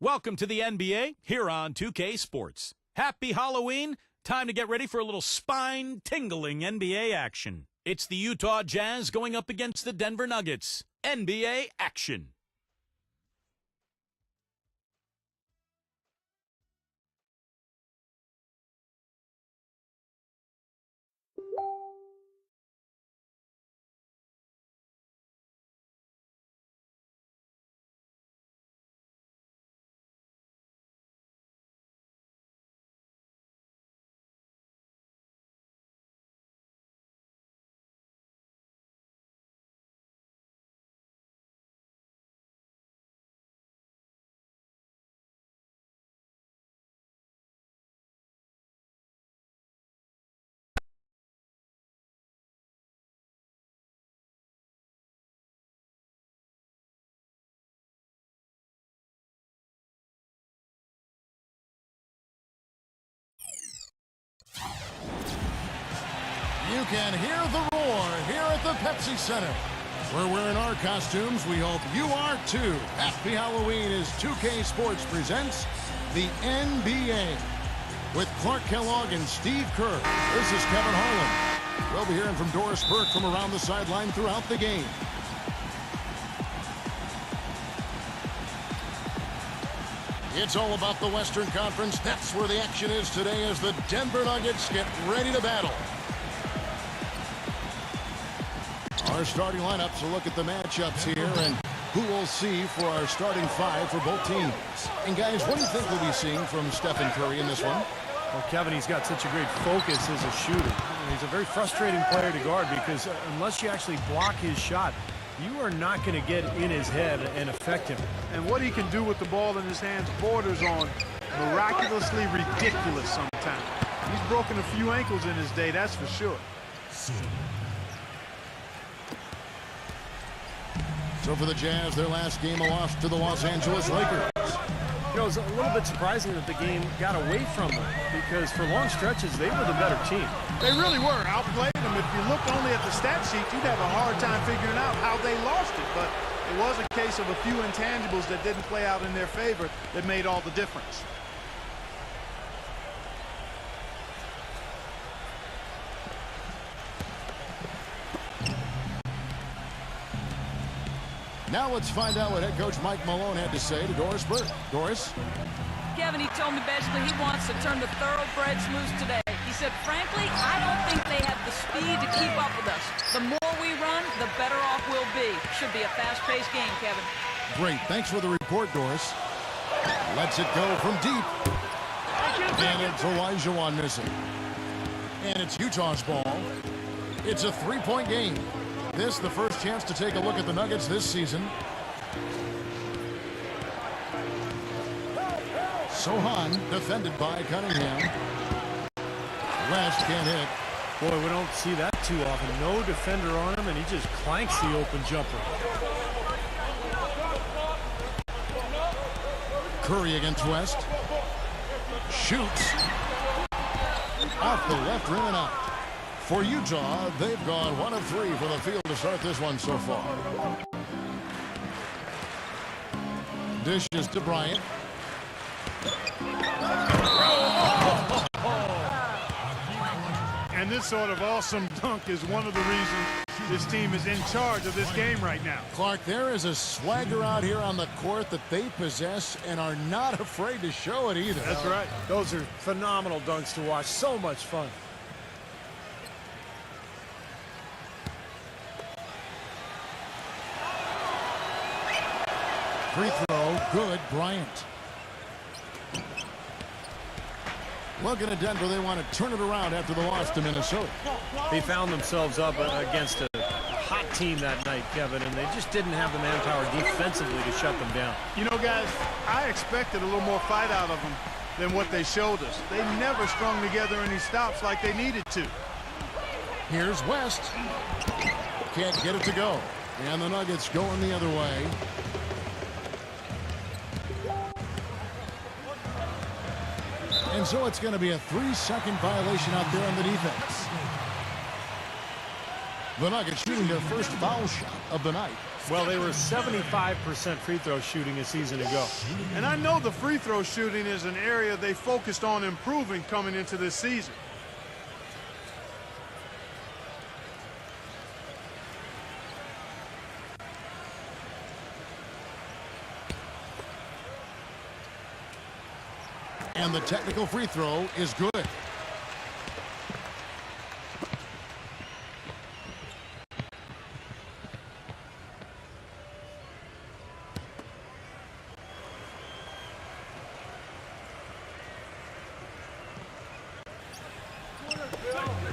Welcome to the NBA here on 2K Sports. Happy Halloween. Time to get ready for a little spine-tingling NBA action. It's the Utah Jazz going up against the Denver Nuggets. NBA action. You can hear the roar here at the Pepsi Center. We're wearing our costumes. We hope you are too. Happy Halloween as 2K Sports presents the NBA. With Clark Kellogg and Steve Kerr, this is Kevin Harlan. We'll be hearing from Doris Burke from around the sideline throughout the game. It's all about the Western Conference. That's where the action is today as the Denver Nuggets get ready to battle. Our starting lineups will look at the matchups here and who we'll see for our starting five for both teams. And guys, what do you think we'll be seeing from Stephen Curry in this one? Well, Kevin, he's got such a great focus as a shooter. He's a very frustrating player to guard because unless you actually block his shot, you are not going to get in his head and affect him. And what he can do with the ball in his hands borders on miraculously ridiculous sometimes. He's broken a few ankles in his day, that's for sure. So for the Jazz, their last game a loss to the Los Angeles Lakers. You know, it's a little bit surprising that the game got away from them because for long stretches, they were the better team. They really were. Outplayed them. If you looked only at the stat sheet, you'd have a hard time figuring out how they lost it. But it was a case of a few intangibles that didn't play out in their favor that made all the difference. Now let's find out what head coach Mike Malone had to say to Doris Burke. Doris? Kevin, he told me basically he wants to turn the thoroughbreds loose today. He said, frankly, I don't think they have the speed to keep up with us. The more we run, the better off we'll be. Should be a fast-paced game, Kevin. Great. Thanks for the report, Doris. Lets it go from deep. And it's Olajuwon missing. And it's Utah's ball. It's a three-point game. This the first chance to take a look at the Nuggets this season. Sohan defended by Cunningham. West can't hit. Boy, we don't see that too often. No defender on him, and he just clanks the open jumper. Curry against West. Shoots. Off the left rim and out. For Utah, they've gone 1 of 3 from the field to start this one so far. Dishes to Bryant. And this sort of awesome dunk is one of the reasons this team is in charge of this game right now. Clark, there is a swagger out here on the court that they possess and are not afraid to show it either. That's right. Those are phenomenal dunks to watch. So much fun. Free throw, good, Bryant. Looking at Denver, they want to turn it around after the loss to Minnesota. They found themselves up against a hot team that night, Kevin, and they just didn't have the manpower defensively to shut them down. You know, guys, I expected a little more fight out of them than what they showed us. They never strung together any stops like they needed to. Here's West. Can't get it to go. And the Nuggets going the other way. And so it's going to be a 3-second violation out there on the defense. The Nuggets shooting their first foul shot of the night. Well, they were 75% free throw shooting a season ago. And I know the free throw shooting is an area they focused on improving coming into this season. And the technical free throw is good.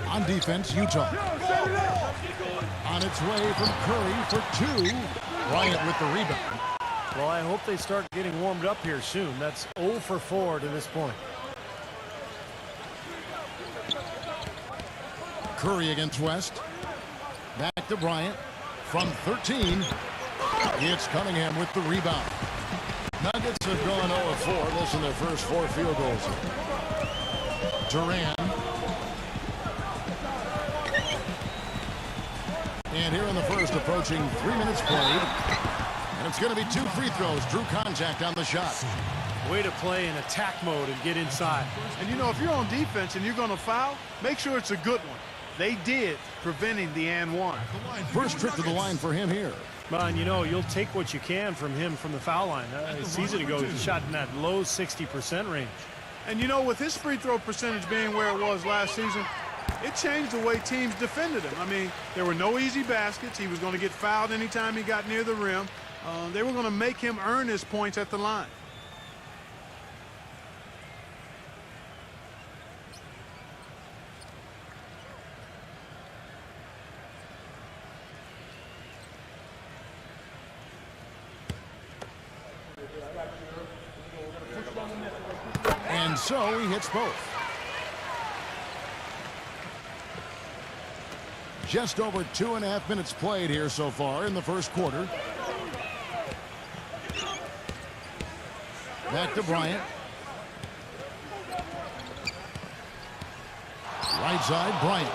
On defense, Utah. On its way from Curry for two. Bryant with the rebound. Well, I hope they start getting warmed up here soon. That's 0 for 4 to this point. Curry against West. Back to Bryant. From 13. It's Cunningham with the rebound. Nuggets have gone 0 of 4. This in their first 4 field goals. Durant. And here in the first, approaching 3 minutes played. And it's going to be 2 free throws. Drew contact on the shot. Way to play in attack mode and get inside. And, you know, if you're on defense and you're going to foul, make sure it's a good one. They did, preventing the and one. First trip to the line for him here. Well, and you know, you'll take what you can from him from the foul line. A season ago, he shot in that low 60% range. And, you know, with his free throw percentage being where it was last season, it changed the way teams defended him. I mean, there were no easy baskets. He was going to get fouled anytime he got near the rim. They were going to make him earn his points at the line. And so he hits both. Just over 2.5 minutes played here so far in the first quarter. Back to Bryant. Right side, Bryant.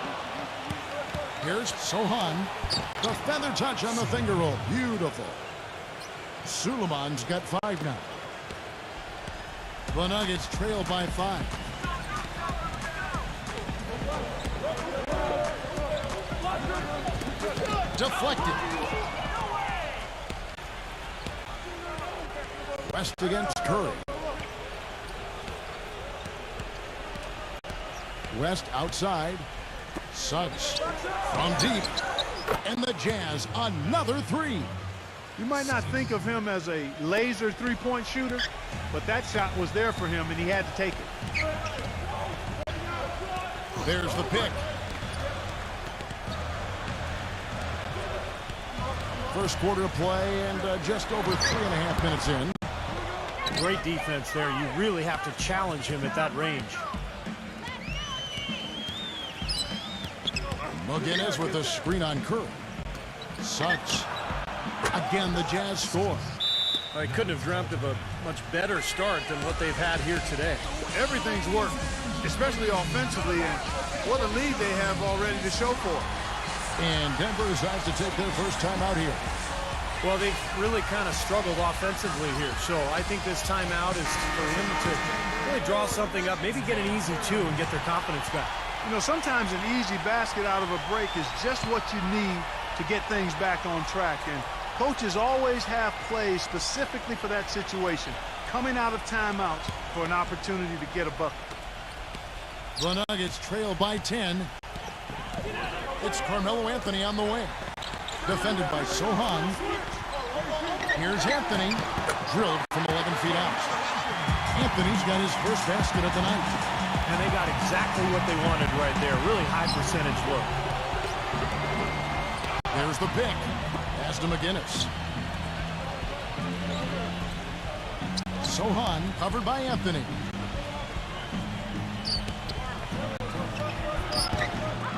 Here's Sohan. The feather touch on the finger roll. Beautiful. Suleiman's got 5 now. The Nuggets trail by 5. Deflected. West against Curry. West outside. Suggs from deep. And the Jazz another 3. You might not think of him as a laser three-point shooter, but that shot was there for him, and he had to take it. There's the pick. First quarter of play and just over 3.5 minutes in. Great defense there. You really have to challenge him at that range. McGinnis with a screen on Curry. Suggs. Again, the Jazz score. I couldn't have dreamt of a much better start than what they've had here today. Everything's worked, especially offensively, and what a lead they have already to show for it. And Denver is out to take their first time out here. Well, they've really kind of struggled offensively here, so I think this timeout is for him to really draw something up, maybe get an easy 2 and get their confidence back. You know, sometimes an easy basket out of a break is just what you need to get things back on track, and coaches always have plays specifically for that situation, coming out of timeouts for an opportunity to get a bucket. The Nuggets trail by 10. It's Carmelo Anthony on the wing. Defended by Sohan. Here's Anthony. Drilled from 11 feet out. Anthony's got his first basket of the night. And they got exactly what they wanted right there. Really high percentage look. There's the pick. Pass to McGinnis. Sohan covered by Anthony.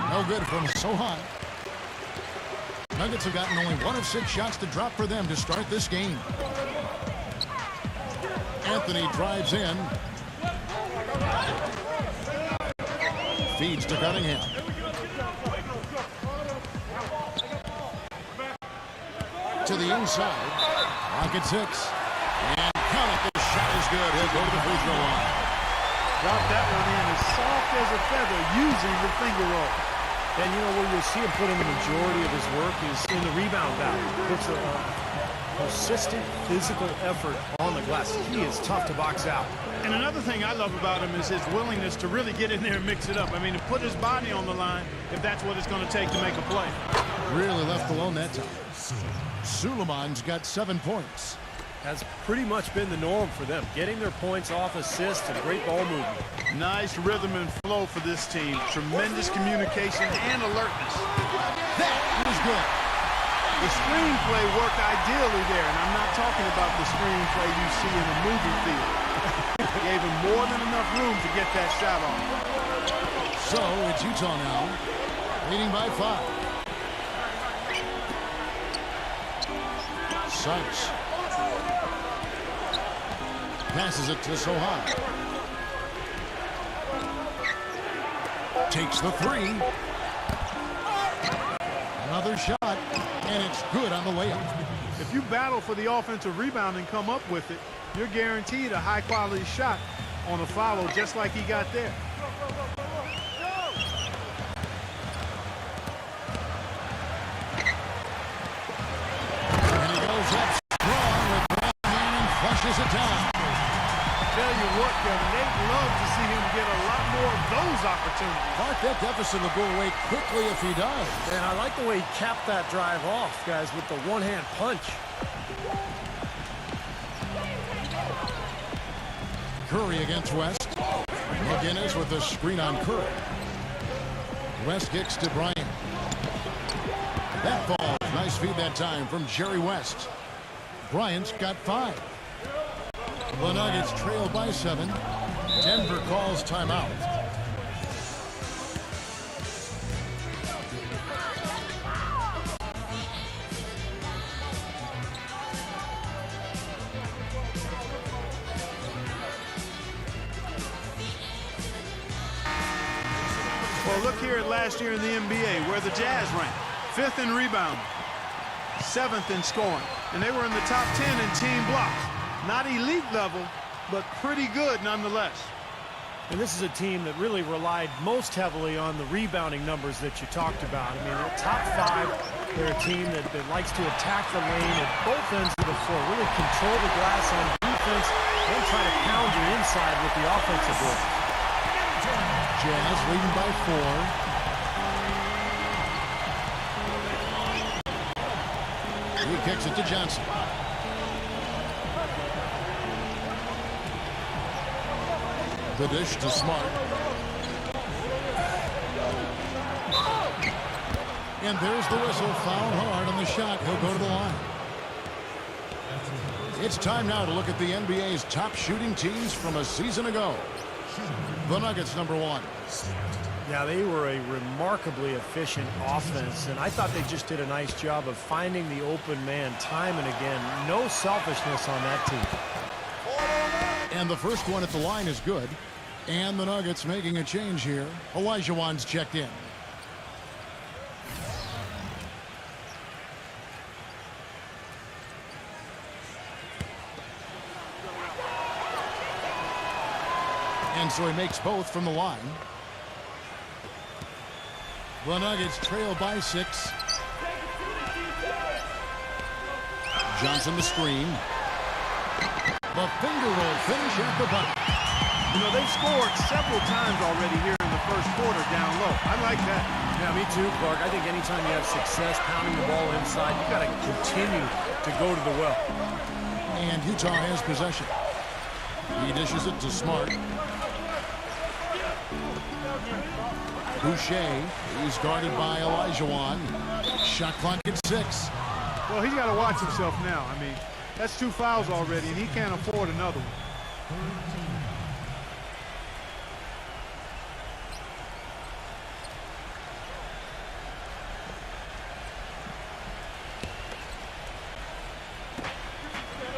No good from Sohan. Nuggets have gotten only 1 of 6 shots to drop for them to start this game. Anthony drives in. Feeds to Cunningham. to the inside. Clock at 6. And count it. The shot is good. He'll go to the free throw line. Drop that one in as soft as a feather using the finger roll. And you know where you'll see him put in the majority of his work is in the rebound battle. Puts a persistent physical effort on the glass. He is tough to box out. And another thing I love about him is his willingness to really get in there and mix it up. I mean, to put his body on the line if that's what it's going to take to make a play. Really left alone that time. Suleiman's got 7 points. Has pretty much been the norm for them. Getting their points off assists and great ball movement. Nice rhythm and flow for this team. Tremendous communication and alertness. That was good. The screenplay worked ideally there, and I'm not talking about the screenplay you see in a movie theater. Gave him more than enough room to get that shot on. So it's Utah now, leading by 5. Sykes passes it to Sohan. Takes the 3. Another shot, and it's good on the way up. If you battle for the offensive rebound and come up with it, you're guaranteed a high-quality shot on a follow just like he got there. And he goes up strong with one hand and flushes it down. Tell you what, Kevin, they'd love to see him get a lot more of those opportunities. Mark, that deficit will go away quickly if he does. And I like the way he capped that drive off, guys, with the one-hand punch. Curry against West. McGinnis with a screen on Curry. West kicks to Bryant. That falls. Nice feed that time from Jerry West. Bryant's got 5. The Nuggets trail by 7. Denver calls timeout. Well, look here at last year in the NBA, where the Jazz ranked 5th in rebounding, 7th in scoring, and they were in the top 10 in team blocks. Not elite level, but pretty good nonetheless. And this is a team that really relied most heavily on the rebounding numbers that you talked about. I mean, the top 5, they're a team that likes to attack the lane at both ends of the floor, really control the glass on defense, then try to pound you inside with the offensive work. Jazz leading by 4. He kicks it to Johnson. The dish to Smart. And there's the whistle. Foul hard on the shot. He'll go to the line. It's time now to look at the NBA's top shooting teams from a season ago. The Nuggets, number 1. Yeah, they were a remarkably efficient offense, and I thought they just did a nice job of finding the open man time and again. No selfishness on that team. And the first one at the line is good. And the Nuggets making a change here. Olajuwon's checked in. And so he makes both from the line. The Nuggets trail by 6. Johnson the screen. The finger roll finish at the bucket. You know, they've scored several times already here in the first quarter down low. I like that. Yeah, me too, Clark. I think anytime you have success pounding the ball inside, you got to continue to go to the well. And Utah has possession. He dishes it to Smart. Boucher, he's guarded by Olajuwon. Shot clock at 6. Well, he's got to watch himself now. I mean, that's 2 fouls already, and he can't afford another one.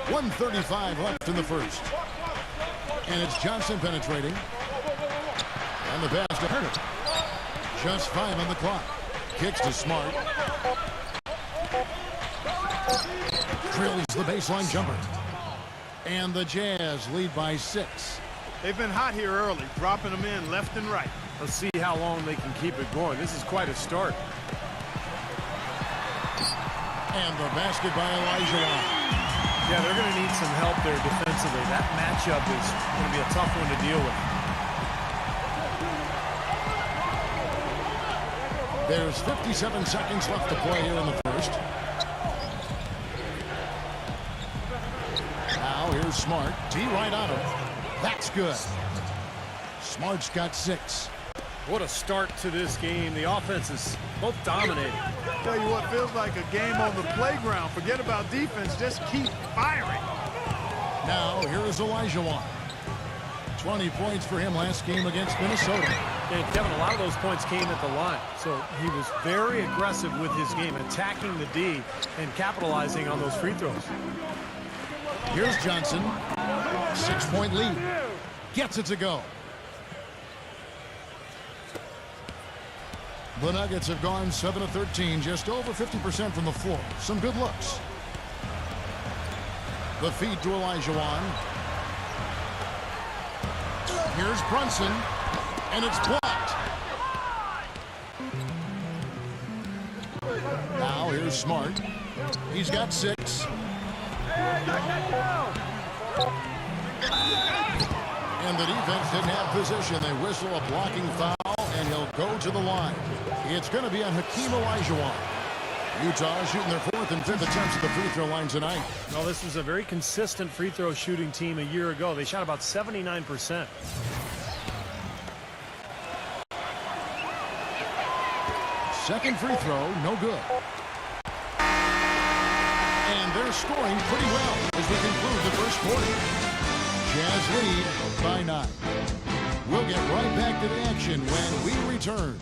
.135 left in the first. And it's Johnson penetrating. And the pass to Herter. Just 5 on the clock. Kicks to Smart. Drills the baseline jumper. And the Jazz lead by 6. They've been hot here early, dropping them in left and right. Let's see how long they can keep it going. This is quite a start. And the basket by Elijah. Yeah, they're going to need some help there defensively. That matchup is going to be a tough one to deal with. There's 57 seconds left to play here in the first. Now here's Smart. T right on him. That's good. Smart's got 6. What a start to this game. The offense is both dominating. Tell you what, feels like a game on the playground. Forget about defense, just keep firing. Now here is Elijah. 20 points for him last game against Minnesota. And Kevin, a lot of those points came at the line. So he was very aggressive with his game, attacking the D and capitalizing on those free throws. Here's Johnson. 6-point lead. Gets it to go. The Nuggets have gone 7 of 13, just over 50% from the floor. Some good looks. The feed to Elijah. Here's Brunson, and it's blocked. Now here's Smart. He's got 6. And the defense didn't have position. They whistle a blocking foul, and he'll go to the line. It's going to be on Hakeem Olajuwon. Utah shooting their 4th and 5th attempts at the free throw line tonight. Well, this was a very consistent free throw shooting team a year ago. They shot about 79%. Second free throw, no good. And they're scoring pretty well as we conclude the first quarter. Jazz lead by 9. We'll get right back to the action when we return.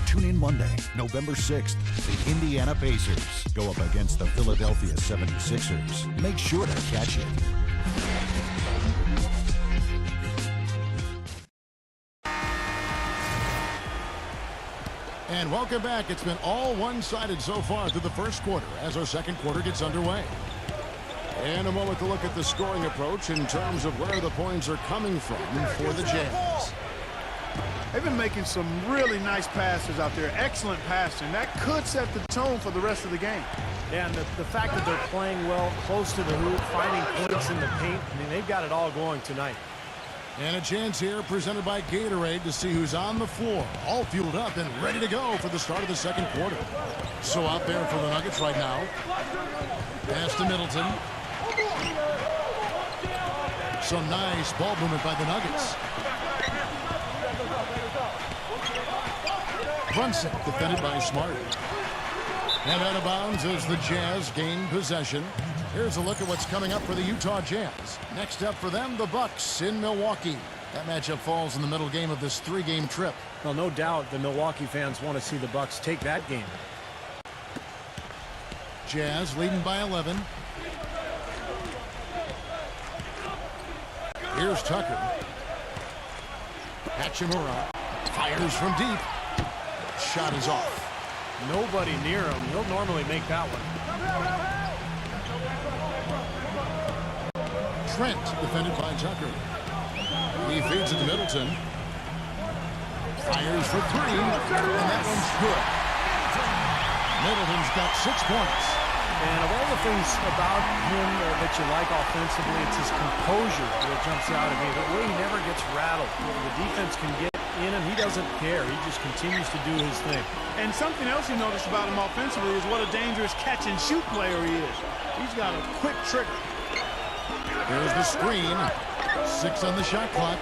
Tune in Monday, November 6th. The Indiana Pacers go up against the Philadelphia 76ers. Make sure to catch it. And welcome back. It's been all one-sided so far through the first quarter as our second quarter gets underway. And a moment to look at the scoring approach in terms of where the points are coming from for the Jazz. They've been making some really nice passes out there. Excellent passing. That could set the tone for the rest of the game. Yeah, and the fact that they're playing well, close to the hoop, finding points in the paint, I mean, they've got it all going tonight. And a chance here presented by Gatorade to see who's on the floor. All fueled up and ready to go for the start of the second quarter. So out there for the Nuggets right now. Pass to Middleton. Some nice ball movement by the Nuggets. Brunson defended by Smart. And out of bounds as the Jazz gain possession. Here's a look at what's coming up for the Utah Jazz. Next up for them, the Bucks in Milwaukee. That matchup falls in the middle game of this 3-game trip. Well, no doubt the Milwaukee fans want to see the Bucks take that game. Jazz leading by 11. Here's Tucker. Hachimura fires from deep. Shot is off. Nobody near him. He'll normally make that one. Trent defended by Tucker. He feeds it to Middleton. Fires for 3, and that one's good. Middleton's got 6 points. And of all the things about him that you like offensively, it's his composure that jumps out at me. The way he never gets rattled. The defense can get in him. He doesn't care. He just continues to do his thing. And something else you notice about him offensively is what a dangerous catch-and-shoot player he is. He's got a quick trigger. Here's the screen. 6 on the shot clock.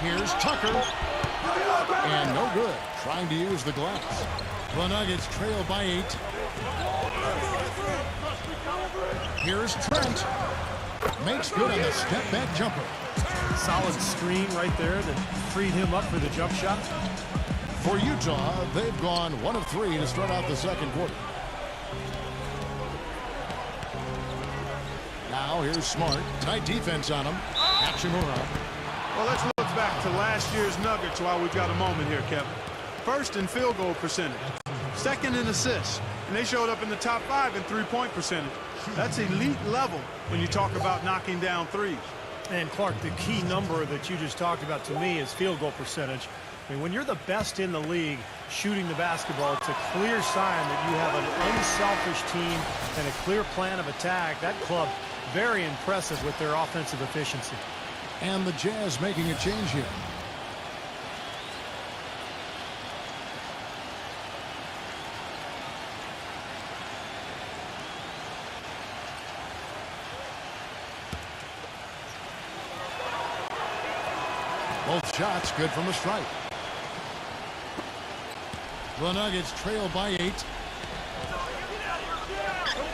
Here's Tucker. And no good. Trying to use the glass. The Nuggets trail by 8. Here's Trent. Makes good on the step-back jumper. Solid screen right there that freed him up for the jump shot. For Utah, they've gone 1 of 3 to start out the second quarter. Now here's Smart. Tight defense on him. Hachimura. Well, let's look back to last year's Nuggets while we've got a moment here, Kevin. First in field goal percentage. Second in assists. And they showed up in the top 5 in three-point percentage. That's elite level when you talk about knocking down threes. And Clark, the key number that you just talked about to me is field goal percentage. I mean, when you're the best in the league shooting the basketball, it's a clear sign that you have an unselfish team and a clear plan of attack. That club, very impressive with their offensive efficiency. And the Jazz making a change here. Both shots good from the stripe. The Nuggets trail by 8.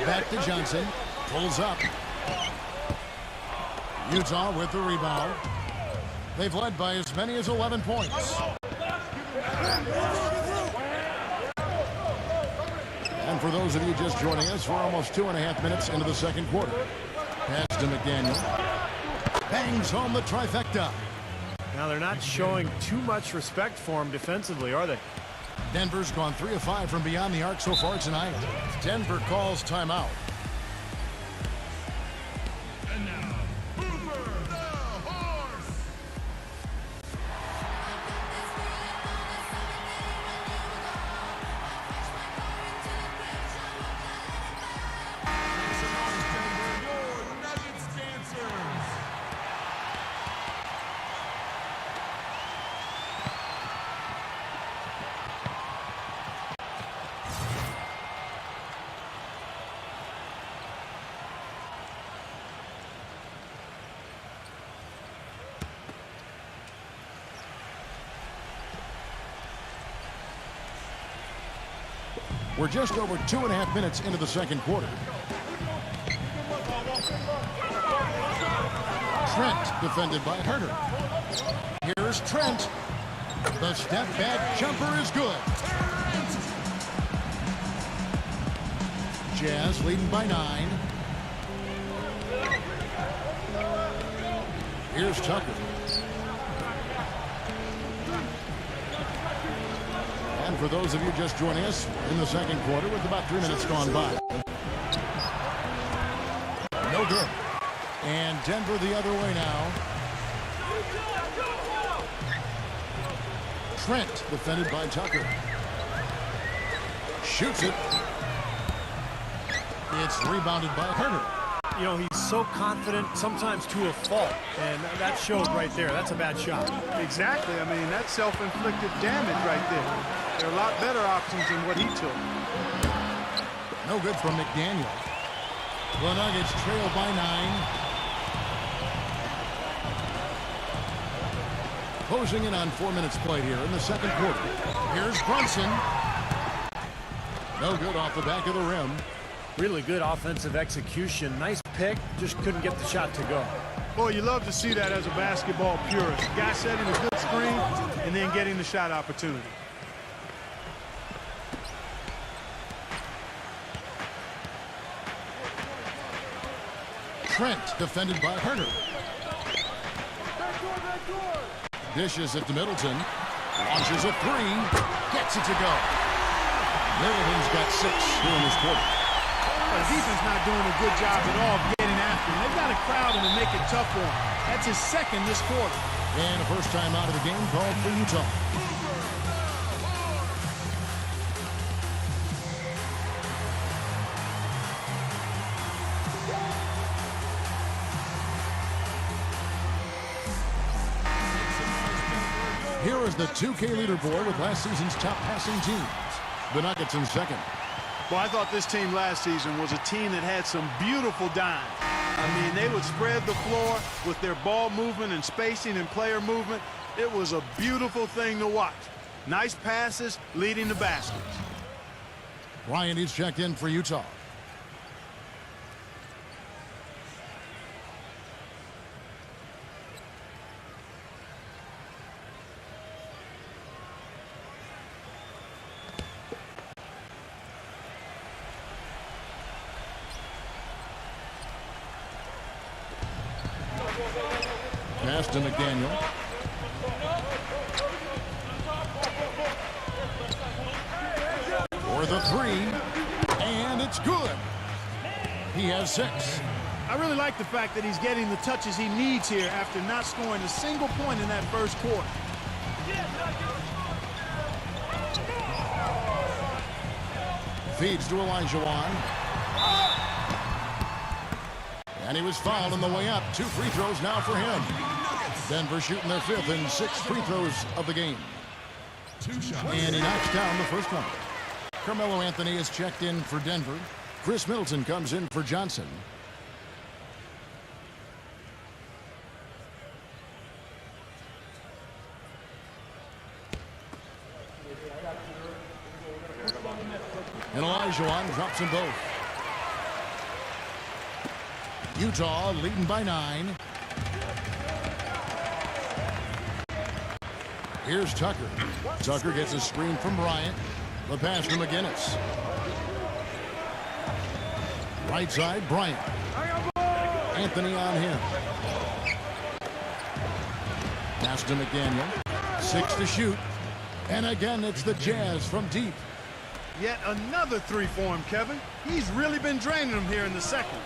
Back to Johnson. Pulls up. Utah with the rebound. They've led by as many as 11 points. And for those of you just joining us, we're almost 2.5 minutes into the second quarter. Pass to McDaniel. Bangs home the trifecta. Now they're not showing too much respect for him defensively, are they? Denver's gone 3 of 5 from beyond the arc so far tonight. Denver calls timeout. And now, Hoover the Horse. Your Nuggets dancers. We're just over 2.5 minutes into the second quarter. Trent defended by Herter. Here's Trent. The step back jumper is good. Jazz leading by 9. Here's Tucker. And for those of you just joining us, in the second quarter with about 3 minutes gone by. No good. And Denver the other way now. Trent defended by Tucker. Shoots it. It's rebounded by Herter. You know, he's so confident, sometimes to a fault, and that shows right there. That's a bad shot. Exactly. I mean, that's self-inflicted damage right there. There are a lot better options than what he took. No good from McDaniel. The Nuggets trail by 9. Closing in on 4 minutes played here in the second quarter. Here's Brunson. No good off the back of the rim. Really good offensive execution. Nice pick, just couldn't get the shot to go. Boy, you love to see that as a basketball purist. Guy setting a good screen and then getting the shot opportunity. Trent defended by Herter. Dishes it to Middleton. Launches a 3. Gets it to go. Middleton's got 6 here in this quarter. The defense not doing a good job at all getting after him. They've got to crowd him and make it tough for him. That's his second this quarter. And a first time out of the game called for Utah. Here is the 2K leaderboard with last season's top passing teams. The Nuggets in second. Well, I thought this team last season was a team that had some beautiful dimes. I mean, they would spread the floor with their ball movement and spacing and player movement. It was a beautiful thing to watch. Nice passes leading to baskets. Ryan is checked in for Utah. Pass to McDaniel. For the three, and it's good. He has 6. I really like the fact that he's getting the touches he needs here after not scoring a single point in that first quarter. Feeds to Olajuwon. And he was fouled on the way up. 2 free throws now for him. Denver shooting their 5th and 6th free throws of the game. 2 shots. And he knocks down the first one. Carmelo Anthony is checked in for Denver. Chris Middleton comes in for Johnson. And Olajuwon drops them both. Utah leading by 9. Here's Tucker. Tucker gets a screen from Bryant. The pass from McGinnis. Right side, Bryant. Anthony on him. Pass to McDaniel. 6 to shoot. And again, it's the Jazz from deep. Yet another 3 for him, Kevin. He's really been draining them here in the second.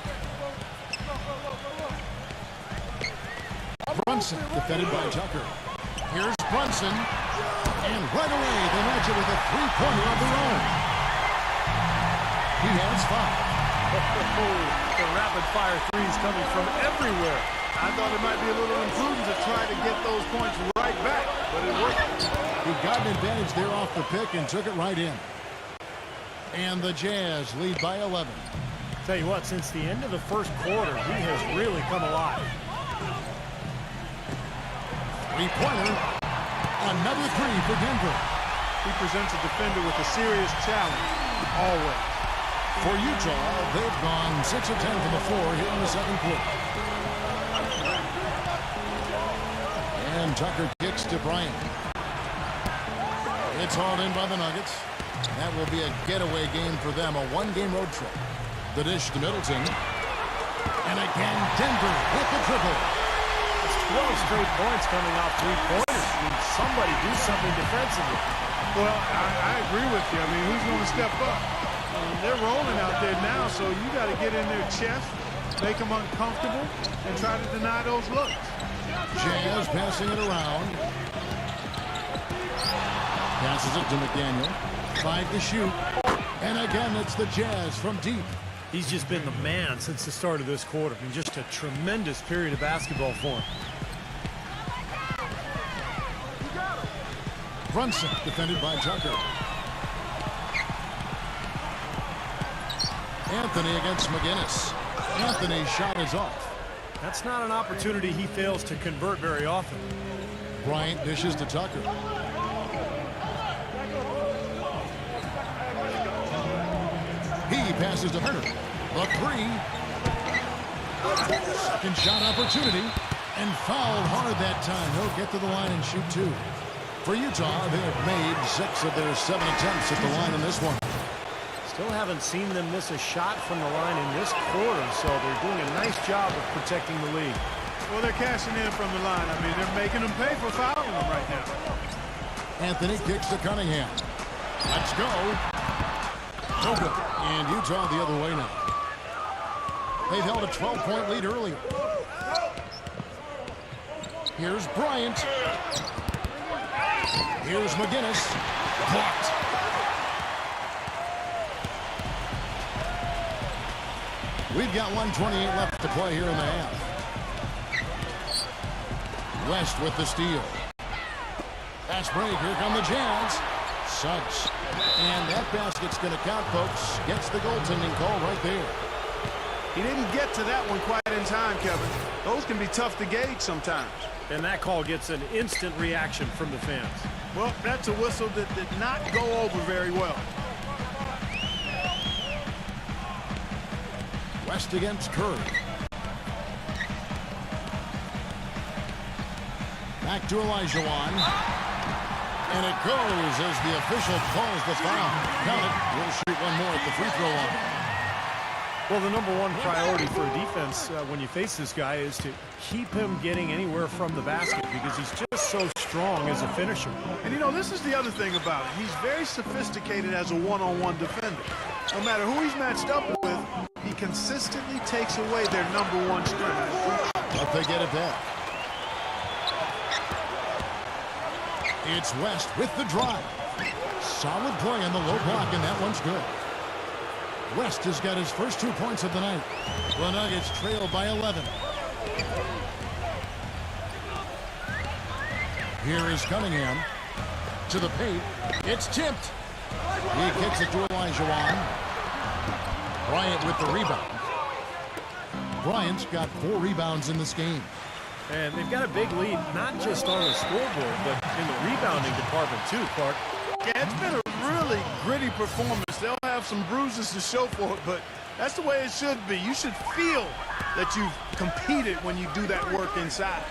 Brunson defended by Tucker. Here's Brunson. And right away, they match it with a 3-pointer of their own. He has 5. The rapid-fire threes coming from everywhere. I thought it might be a little imprudent to try to get those points right back, but it worked. He got an advantage there off the pick and took it right in. And the Jazz lead by 11. Tell you what, since the end of the first quarter, he has really come alive. 3-pointer. Another 3 for Denver. He presents a defender with a serious challenge, always. For Utah, they've gone 6 of 10 from the floor here in the second quarter. And Tucker kicks to Bryant. It's hauled in by the Nuggets. That will be a getaway game for them, a 1-game road trip. The dish to Middleton. And again, Denver with the triple. It's 12 straight points coming off 3-pointers. I mean, somebody do something defensively. Well, I agree with you. I mean, who's going to step up? They're rolling out there now, so you got to get in their chest, make them uncomfortable, and try to deny those looks. Jazz passing it around. Passes it to McDaniel. 5 to shoot. And again, it's the Jazz from deep. He's just been the man since the start of this quarter. I mean, just a tremendous period of basketball for him. Brunson defended by Tucker. Anthony against McGinnis. Anthony's shot is off. That's not an opportunity he fails to convert very often. Bryant dishes to Tucker. He passes to Turner. The 3. Second shot opportunity. And fouled hard that time. He'll get to the line and shoot 2. For Utah, they have made 6 of their 7 attempts at the line in this one. Still haven't seen them miss a shot from the line in this quarter, so they're doing a nice job of protecting the lead. Well, they're cashing in from the line. I mean, they're making them pay for fouling them right now. Anthony kicks to Cunningham. Let's go. No good. And Utah the other way now. They've held a 12-point lead earlier. Here's Bryant. Here's McGinnis. Blocked. We've got 1:28 left to play here in the half. West with the steal. Fast break. Here come the Jazz. Suggs. And that basket's going to count, folks. Gets the goaltending call right there. He didn't get to that one quite in time, Kevin. Those can be tough to gauge sometimes. And that call gets an instant reaction from the fans. Well, that's a whistle that did not go over very well. West against Curry. Back to Olajuwon. And it goes as the official calls the foul. Count it. We'll shoot one more at the free throw line. Well, the number one priority for a defense when you face this guy is to keep him getting anywhere from the basket because he's just so strong as a finisher. And, you know, this is the other thing about it. He's very sophisticated as a one-on-one defender. No matter who he's matched up with, he consistently takes away their number one strength. But they get it back. It's West with the drive. Solid play on the low block, and that one's good. West has got his first 2 points of the night. The Nuggets trail by 11. Here is Cunningham to the paint. It's tipped. He kicks it to Elijah. Bryant with the rebound. Bryant's got 4 rebounds in this game. And they've got a big lead, not just on the scoreboard, but in the rebounding department too, Clark. Yeah, it's been a really gritty performance. They'll have some bruises to show for it, but that's the way it should be. You should feel that you've competed when you do that work inside.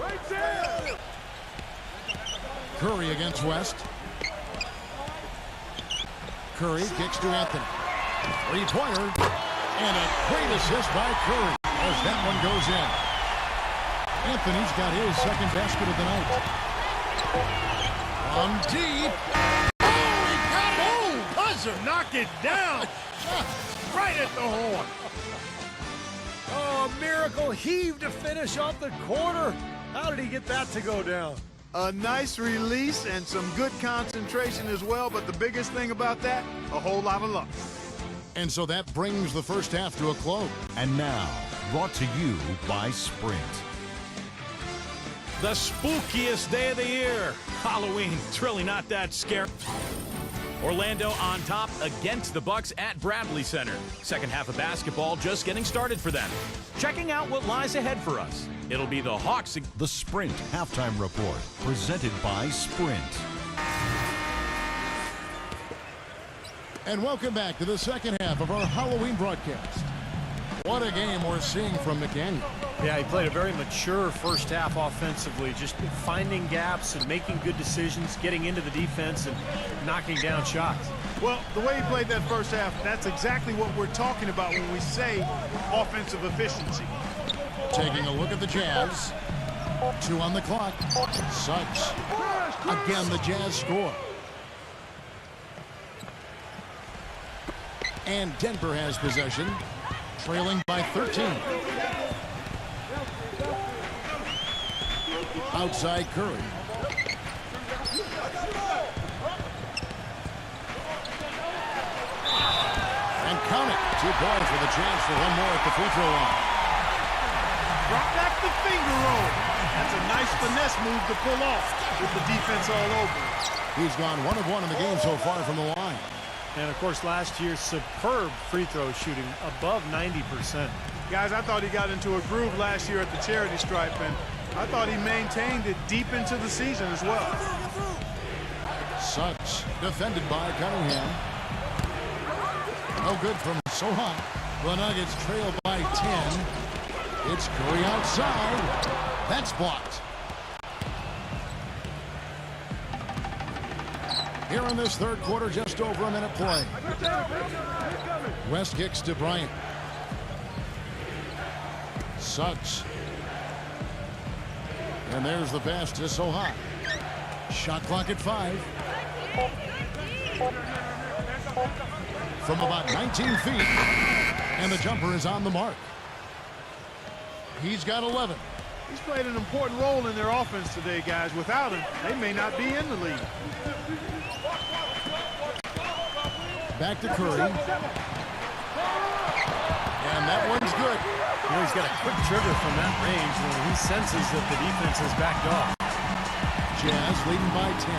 Right there. Curry against West. Curry kicks to Anthony. Three-pointer. And a great assist by Curry as that one goes in. Anthony's got his second basket of the night. From deep. Oh, he got it! Oh, buzzer, knock it down. Right at the horn. Oh, a miracle heave to finish off the quarter. How did he get that to go down? A nice release and some good concentration as well, but the biggest thing about that, a whole lot of luck. And so that brings the first half to a close. And now, brought to you by Sprint. The spookiest day of the year. Halloween. It's really not that scary. Orlando on top against the Bucks at Bradley Center. Second half of basketball just getting started for them. Checking out what lies ahead for us. It'll be the Hawks. The Sprint Halftime Report, presented by Sprint. And welcome back to the second half of our Halloween broadcast. What a game we're seeing from McDaniel. Yeah, he played a very mature first half offensively, just finding gaps and making good decisions, getting into the defense and knocking down shots. Well, the way he played that first half, that's exactly what we're talking about when we say offensive efficiency. Taking a look at the Jazz. 2 on the clock. Suggs. Again, the Jazz score. And Denver has possession, trailing by 13. Outside Curry. And count it. 2 points with a chance for one more at the free throw line. Drop back the finger roll. That's a nice finesse move to pull off with the defense all over. He's gone 1 of 1 in the game so far from the line. And, of course, last year's superb free throw shooting, above 90%. Guys, I thought he got into a groove last year at the charity stripe, and I thought he maintained it deep into the season as well. Suggs defended by Cunningham. No good from Sohan. The Nuggets trail by 10. It's Curry outside. That's blocked. Here in this third quarter, just over a minute play. West kicks to Bryant. Suggs. And there's the pass to Sohan. Shot clock at 5. From about 19 feet. And the jumper is on the mark. He's got 11. He's played an important role in their offense today, guys. Without him, they may not be in the league. Back to Curry. And that one's good. You know, he's got a quick trigger from that range when he senses that the defense has backed off. Jazz leading by 10.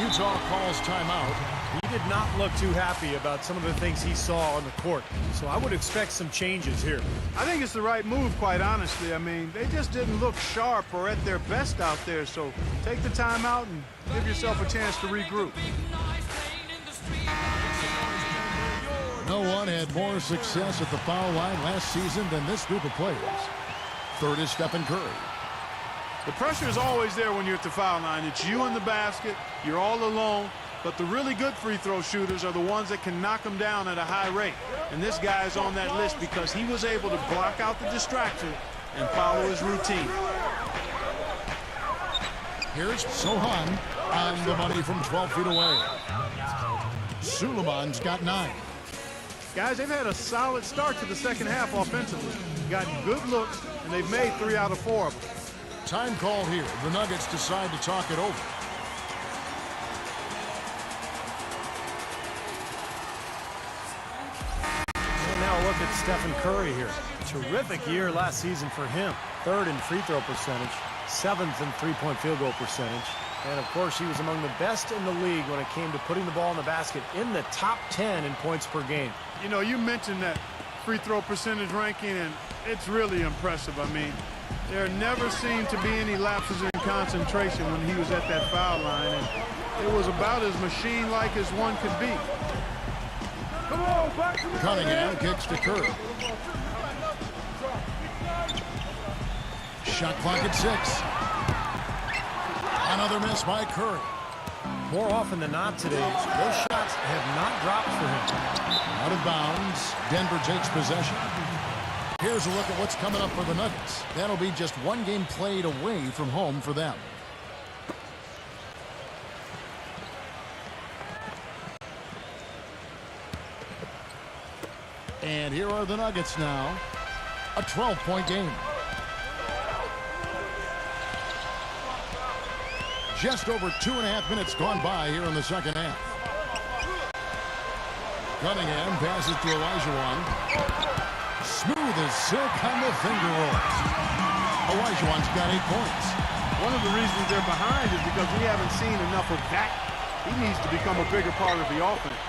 Utah calls timeout. He did not look too happy about some of the things he saw on the court. So I would expect some changes here. I think it's the right move, quite honestly. I mean, they just didn't look sharp or at their best out there. So take the timeout and give yourself a chance to regroup. No one had more success at the foul line last season than this group of players. Third is Stephen Curry. The pressure is always there when you're at the foul line. It's you in the basket. You're all alone. But the really good free throw shooters are the ones that can knock them down at a high rate. And this guy is on that list because he was able to block out the distraction and follow his routine. Here's Sohan on the money from 12 feet away. Suleiman's got 9. Guys, they've had a solid start to the second half offensively. Got good looks, and they've made 3 out of 4 of them. Time call here. The Nuggets decide to talk it over. And now look at Stephen Curry here. Terrific year last season for him. 3rd in free throw percentage, 7th in three-point field goal percentage. And, of course, he was among the best in the league when it came to putting the ball in the basket, in the top 10 in points per game. You know, you mentioned that free throw percentage ranking, and it's really impressive. I mean, there never seemed to be any lapses in concentration when he was at that foul line, and it was about as machine-like as one could be. Cunningham kicks to Curry. Shot clock at 6. Another miss by Curry. More often than not today, those shots have not dropped for him. Out of bounds. Denver takes possession. Here's a look at what's coming up for the Nuggets. That'll be just one game played away from home for them. And here are the Nuggets now. A 12-point game. Just over 2.5 minutes gone by here in the second half. Cunningham passes to Olajuwon. Smooth as silk on the finger rolls. Olajuwon's got 8 points. One of the reasons they're behind is because we haven't seen enough of that. He needs to become a bigger part of the offense.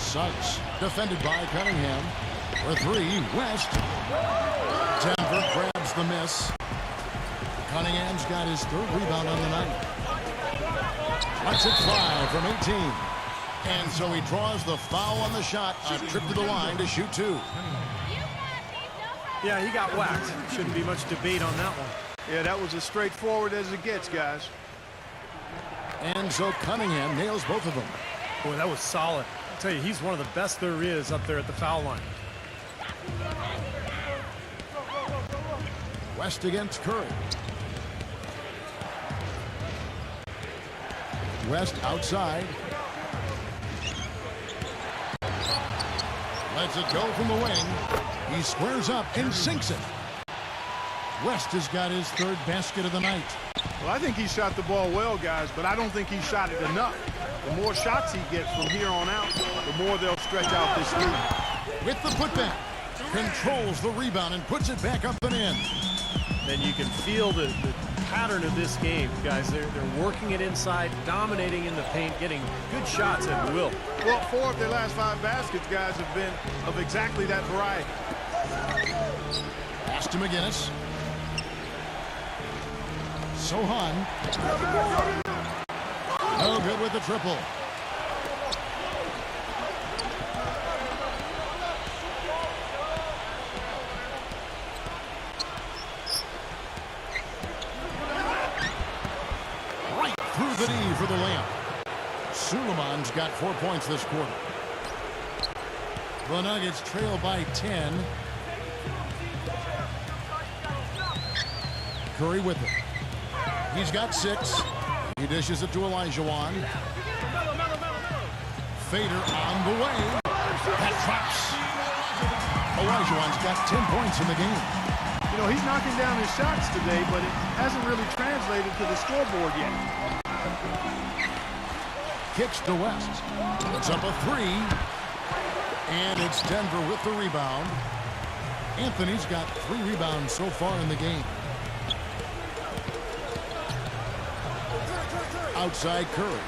Suggs defended by Cunningham. For 3, West. Denver grabs the miss. Cunningham's got his 3rd rebound on the night. Lets it fly from 18. And so he draws the foul on the shot. A trip to the line to shoot 2. Yeah, he got whacked. Shouldn't be much debate on that one. Yeah, that was as straightforward as it gets, guys. And so Cunningham nails both of them. Boy, that was solid. I'll tell you, he's one of the best there is up there at the foul line. West against Curry. West outside. Lets it go from the wing. He squares up and sinks it. West has got his 3rd basket of the night. Well, I think he shot the ball well, guys, but I don't think he shot it enough. The more shots he gets from here on out, the more they'll stretch out this lead. With the putback, controls the rebound and puts it back up and in. And you can feel the pattern of this game, guys. They're working it inside, dominating in the paint, getting good shots at will. Well, 4 of their last 5 baskets, guys, have been of exactly that variety. Pass to McGinnis. Sohan. No good with the triple. Right through the knee for the layup. Suleiman's got 4 points this quarter. The Nuggets trail by 10. Curry with it. He's got 6. He dishes it to Olajuwon. Fader on the way. That drops. Olajuwon's got 10 points in the game. You know, he's knocking down his shots today, but it hasn't really translated to the scoreboard yet. Kicks to West. Puts up a 3. And it's Denver with the rebound. Anthony's got 3 rebounds so far in the game. Outside Curry.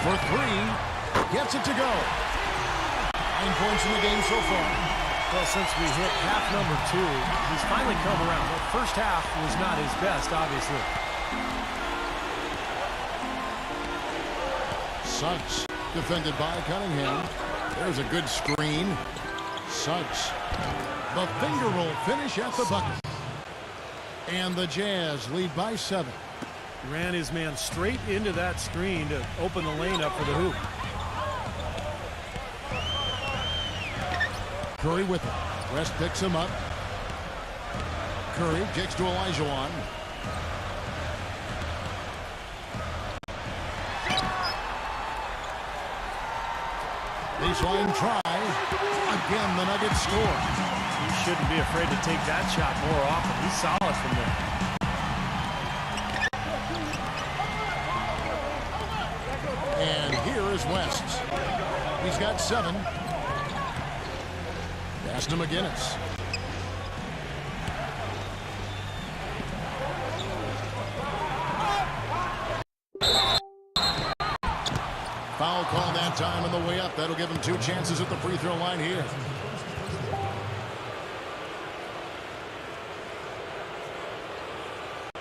For 3. Gets it to go. 9 points in the game so far. Well, since we hit half number 2, he's finally come around. The first half was not his best, obviously. Suggs defended by Cunningham. There's a good screen. Suggs. The finger roll finish at the bucket. And the Jazz lead by 7. Ran his man straight into that screen to open the lane up for the hoop. Curry with it. West picks him up. Curry kicks to Olajuwon. Baseline try. Again, the Nuggets score. He shouldn't be afraid to take that shot more often. He's solid from there. And here is West. He's got 7. Pass to McGinnis. Foul call that time on the way up. That'll give him 2 chances at the free throw line here.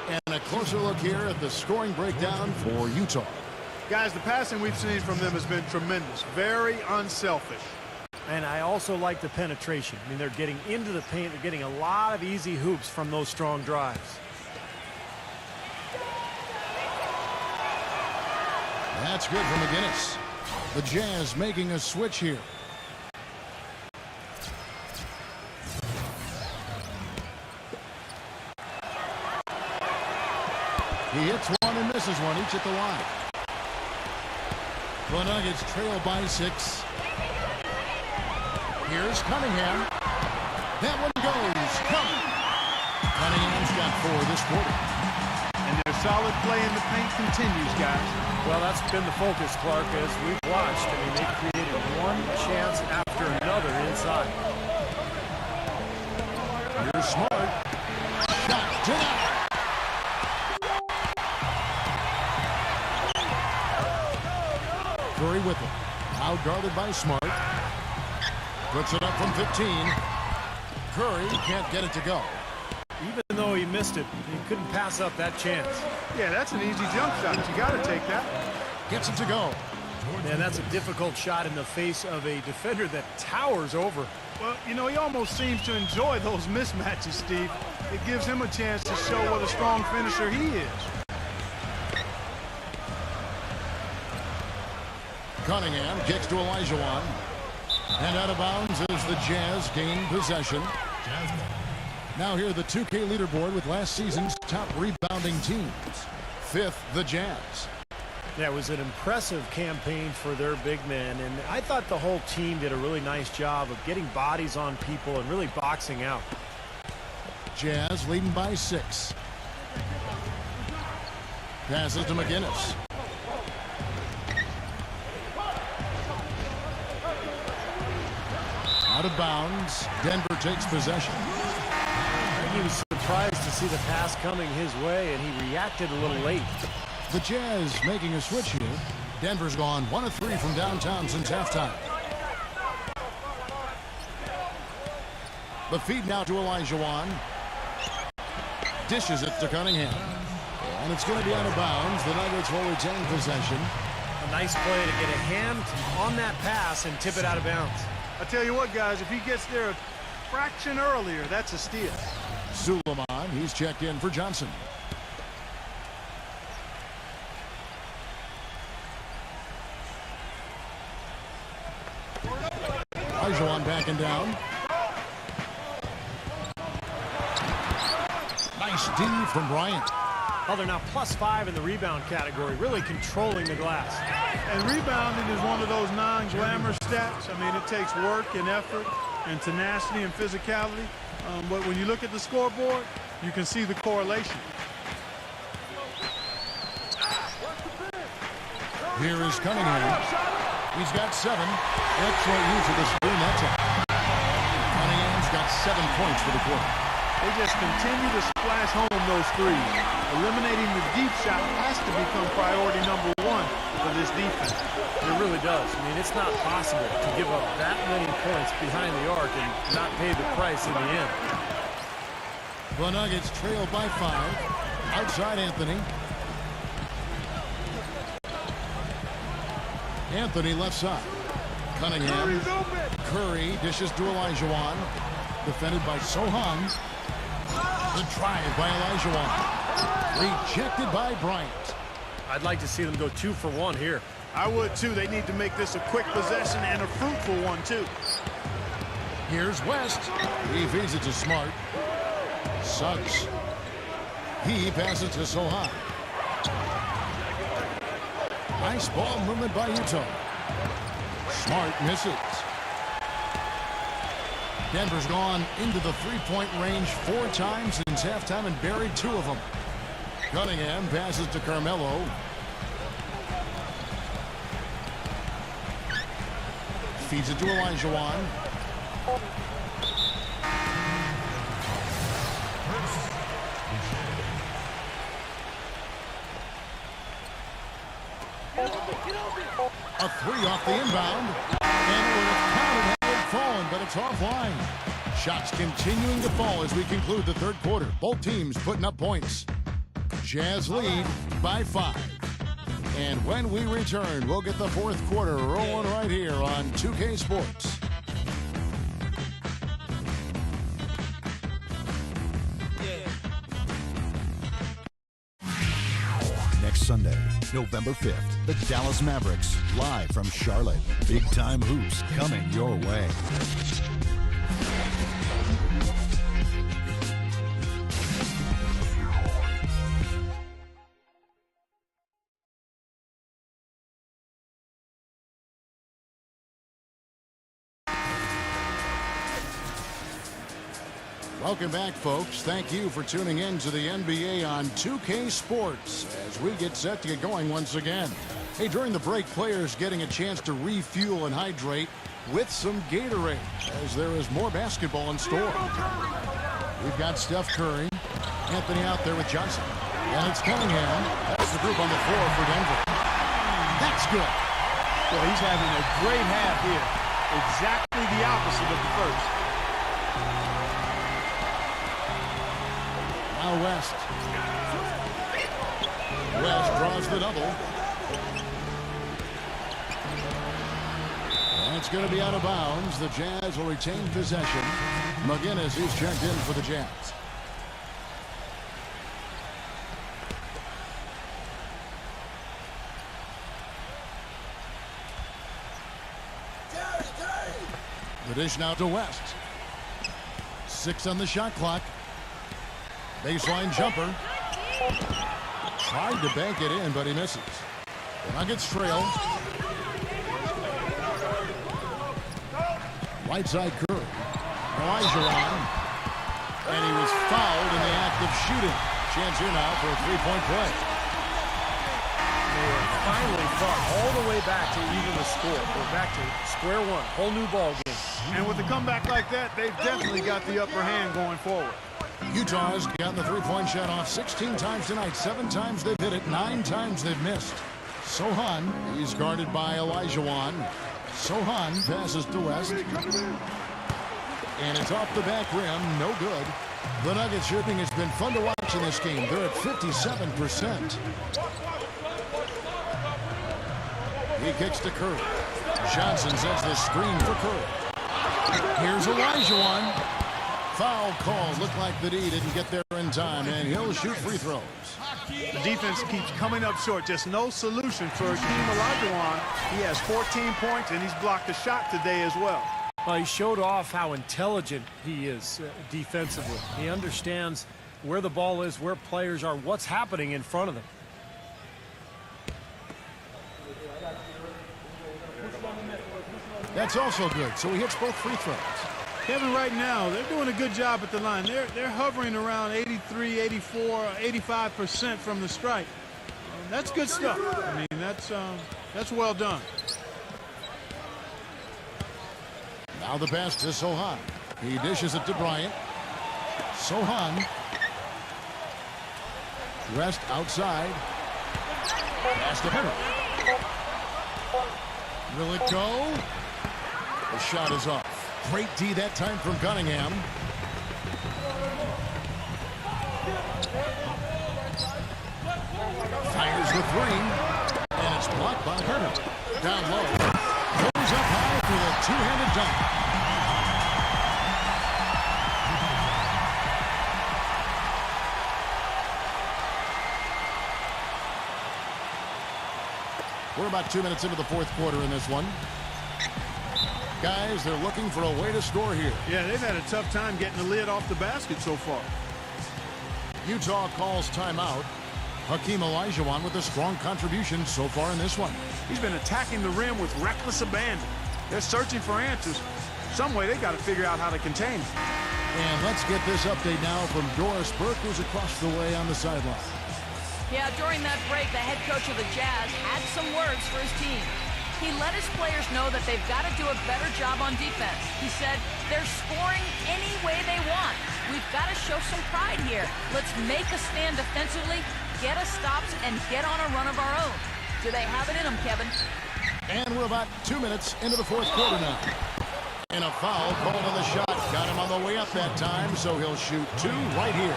And a closer look here at the scoring breakdown for Utah. Guys, the passing we've seen from them has been tremendous. Very unselfish. And I also like the penetration. I mean, they're getting into the paint. They're getting a lot of easy hoops from those strong drives. That's good for McGinnis. The Jazz making a switch here. He hits one and misses one, each at the line. The Nuggets trail by 6. Here's Cunningham. That one goes. Cunningham's got 4 this quarter. And their solid play in the paint continues, guys. Well, that's been the focus, Clark, as we've watched. I mean, they created one chance after another inside. Here's Smart. Shot denied. Curry with it. Now guarded by Smart. Puts it up from 15. Curry can't get it to go. Even though he missed it, he couldn't pass up that chance. Yeah, that's an easy jump shot. You got to take that. Gets it to go. And that's a difficult shot in the face of a defender that towers over. Well, you know, he almost seems to enjoy those mismatches, Steve. It gives him a chance to show what a strong finisher he is. Cunningham kicks to Olajuwon. And out of bounds as the Jazz gain possession. Now here the 2K leaderboard with last season's top rebounding teams. 5th, the Jazz. Yeah, it was an impressive campaign for their big men, and I thought the whole team did a really nice job of getting bodies on people and really boxing out. Jazz leading by 6. Passes to McGinnis. Out of bounds. Denver takes possession. He was surprised to see the pass coming his way, and he reacted a little late. The Jazz making a switch here. Denver's gone 1 of 3 from downtown since halftime. The feed now to Olajuwon. Dishes it to Cunningham. And it's going to be out of bounds. The Nuggets will retain possession. A nice play to get a hand on that pass and tip it out of bounds. I tell you what, guys, if he gets there a fraction earlier, that's a steal. Suleiman, he's checked in for Johnson. Olajuwon backing down. Nice D from Bryant. Oh, they're now +5 in the rebound category, really controlling the glass. And rebounding is one of those non-glamour stats. I mean, it takes work and effort and tenacity and physicality. But when you look at the scoreboard, you can see the correlation. Here is Cunningham. He's got 7. Excellent use of the screen. That's it. Cunningham's got 7 points for the quarter. They just continue to splash home those threes. Eliminating the deep shot has to become priority number 1 for this defense. It really does. I mean, it's not possible to give up that many points behind the arc and not pay the price in the end. The Nuggets trail by 5. Outside Anthony. Anthony left side. Cunningham. Curry dishes to Olajuwon. Defended by Sohan. The drive by Olajuwon. Rejected by Bryant. I'd like to see them go 2 for 1 here. I would too. They need to make this a quick possession and a fruitful one too. Here's West. He feeds it to Smart. Suggs. He passes to Sohan. Nice ball movement by Utah. Smart misses. Denver's gone into the three-point range 4 times since halftime and buried 2 of them. Cunningham passes to Carmelo. Feeds it to Olajuwon. A 3 off the inbound. And it would have counted had it fallen, but it's offline. Shots continuing to fall as we conclude the third quarter. Both teams putting up points. Jazz lead by 5. And when we return, we'll get the fourth quarter rolling right here on 2K Sports. Next Sunday, November 5th, the Dallas Mavericks, live from Charlotte. Big-time hoops coming your way. Welcome back, folks. Thank you for tuning in to the NBA on 2K Sports as we get set to get going once again. Hey, during the break, players getting a chance to refuel and hydrate with some Gatorade as there is more basketball in store. We've got Steph Curry, Anthony out there with Johnson, and it's Cunningham. That's the group on the floor for Denver. That's good. Well, he's having a great half here. Exactly the opposite of the first. Now West. West draws the double. And it's going to be out of bounds. The Jazz will retain possession. McGinnis is checked in for the Jazz. The dish now to West. 6 on the shot clock. Baseline jumper. Tried to bank it in, but he misses. The Nuggets trail. Right side Curry. Olajuwon. And he was fouled in the act of shooting. Chance here now for a three-point play. They finally fought all the way back to even the score. We're back to square one. Whole new ball game. And with a comeback like that, they've definitely got the upper hand going forward. Utah's gotten the three-point shot off 16 times tonight. 7 times they've hit it. 9 times they've missed. Sohan, he's guarded by Olajuwon. Sohan passes to West. And it's off the back rim. No good. The Nuggets shooting has been fun to watch in this game. They're at 57%. He kicks to Curry. Johnson sets the screen for Curry. Here's Olajuwon. Foul call. Looked like the D didn't get there in time, and he'll shoot free throws. The defense keeps coming up short. Just no solution for Hakeem Olajuwon. He has 14 points, and he's blocked a shot today as well. Well, he showed off how intelligent he is defensively. He understands where the ball is, where players are, what's happening in front of them. That's also good. So he hits both free throws. Kevin, right now, they're doing a good job at the line. They're hovering around 83, 84, 85% from the strike. That's good stuff. I mean, that's well done. Now the pass to Sohan. He dishes it to Bryant. Sohan. West outside. Pass to Henry. Will it go? The shot is off. Great D that time from Cunningham. Fires the three. And it's blocked by Herter. Down low. Goes up high for the two-handed dunk. about 2 minutes into the fourth quarter in this one. Guys, they're looking for a way to score here. Yeah, they've had a tough time getting the lid off the basket so far. Utah calls timeout. Hakeem Olajuwon with a strong contribution so far in this one. He's been attacking the rim with reckless abandon. They're searching for answers. Some way they got to figure out how to contain him. And let's get this update now from Doris Burke, who's across the way on the sideline. Yeah, during that break, the head coach of the Jazz had some words for his team. He let his players know that they've got to do a better job on defense. He said, they're scoring any way they want. We've got to show some pride here. Let's make a stand defensively, get us stops, and get on a run of our own. Do they have it in them, Kevin? And we're about 2 minutes into the fourth quarter now. And a foul called on the shot. Got him on the way up that time, so he'll shoot 2 right here.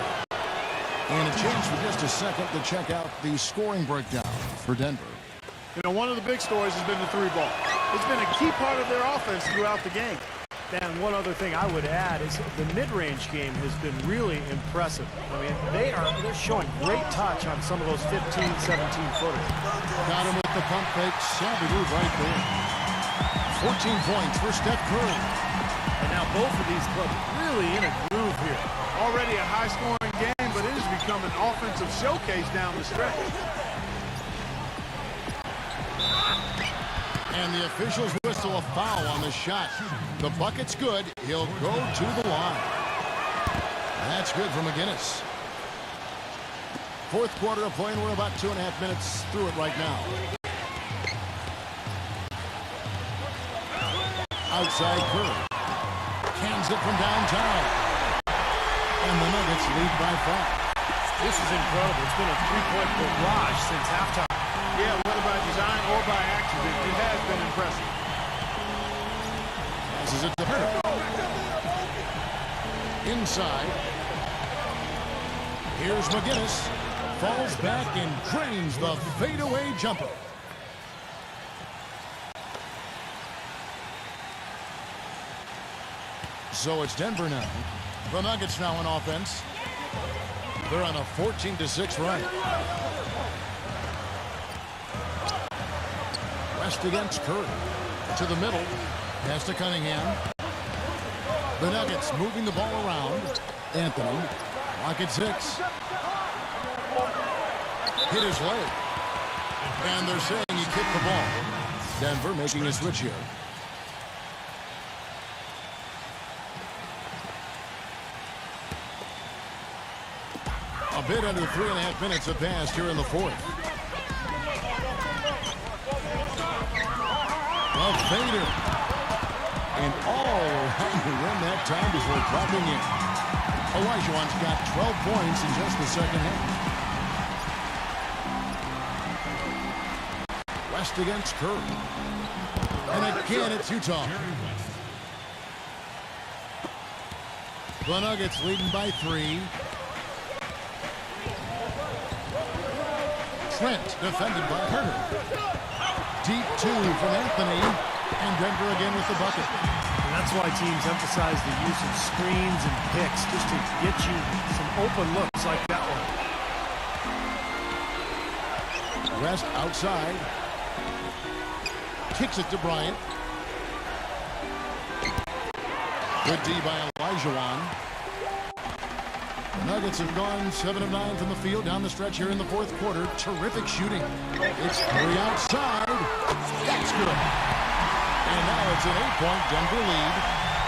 And a chance for just a second to check out the scoring breakdown for Denver. You know, one of the big stories has been the three ball. It's been a key part of their offense throughout the game. And one other thing I would add is the mid-range game has been really impressive. I mean, they're showing great touch on some of those 15, 17-footers. Got him with the pump fake. Savvy move right there. 14 points for Steph Curry. And now both of these clubs really in a groove here. Already a high-scoring game, but it has become an offensive showcase down the stretch. And the officials whistle a foul on the shot. The bucket's good. He'll go to the line. That's good for McGinnis. Fourth quarter of play, and we're about 2.5 minutes through it right now. Outside Curry. Cans it from downtown. And the Nuggets lead by 5. This is incredible. It's been a three-point barrage since halftime. Yeah, whether by design or by accident, it has been impressive. Passes it to Herter. Inside. Here's McGinnis. Falls back and drains the fadeaway jumper. So it's Denver now. The Nuggets now on offense. They're on a 14-6 run. West against Curry. To the middle. Pass to Cunningham. The Nuggets moving the ball around. Anthony. Lock at 6. Hit his leg. And they're saying he kicked the ball. Denver making a switch here. A bit under 3.5 minutes have passed here in the fourth. A fader. And all around the rim that time before dropping in. Olajuwon's got 12 points in just the second half. West against Curry. And again it's Utah. The Nuggets leading by 3. Trent defended by Herter. Deep 2 from Anthony. And Denver again with the bucket. And that's why teams emphasize the use of screens and picks just to get you some open looks like that one. West outside. Kicks it to Bryant. Good D by Olajuwon. The Nuggets have gone 7 of 9 from the field down the stretch here in the fourth quarter. Terrific shooting. It's Curry outside. That's good. And now it's an 8-point Denver lead.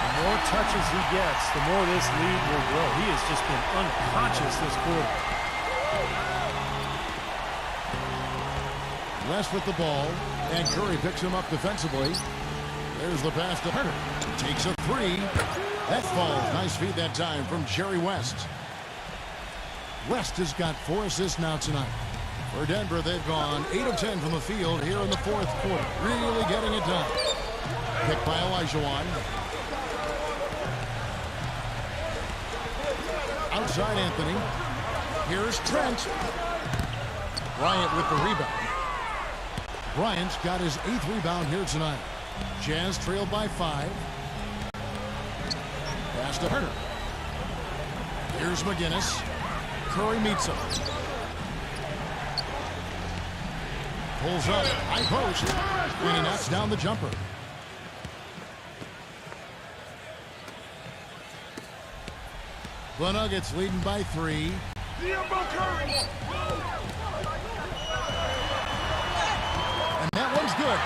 The more touches he gets, the more this lead will grow. He has just been unconscious this quarter. West with the ball, and Curry picks him up defensively. There's the pass to Herter. Takes a 3. That falls. Nice feed that time from Jerry West. West has got 4 assists now tonight. For Denver, they've gone 8 of 10 from the field here in the fourth quarter. Really getting it done. Picked by Olajuwon. Outside Anthony. Here's Trent. Bryant with the rebound. Bryant's got his 8th rebound here tonight. Jazz trailed by 5. Pass to Herter. Here's McGinnis. Curry meets him. Pulls up, high post, and he knocks down the jumper. The Nuggets leading by 3. And that one's good.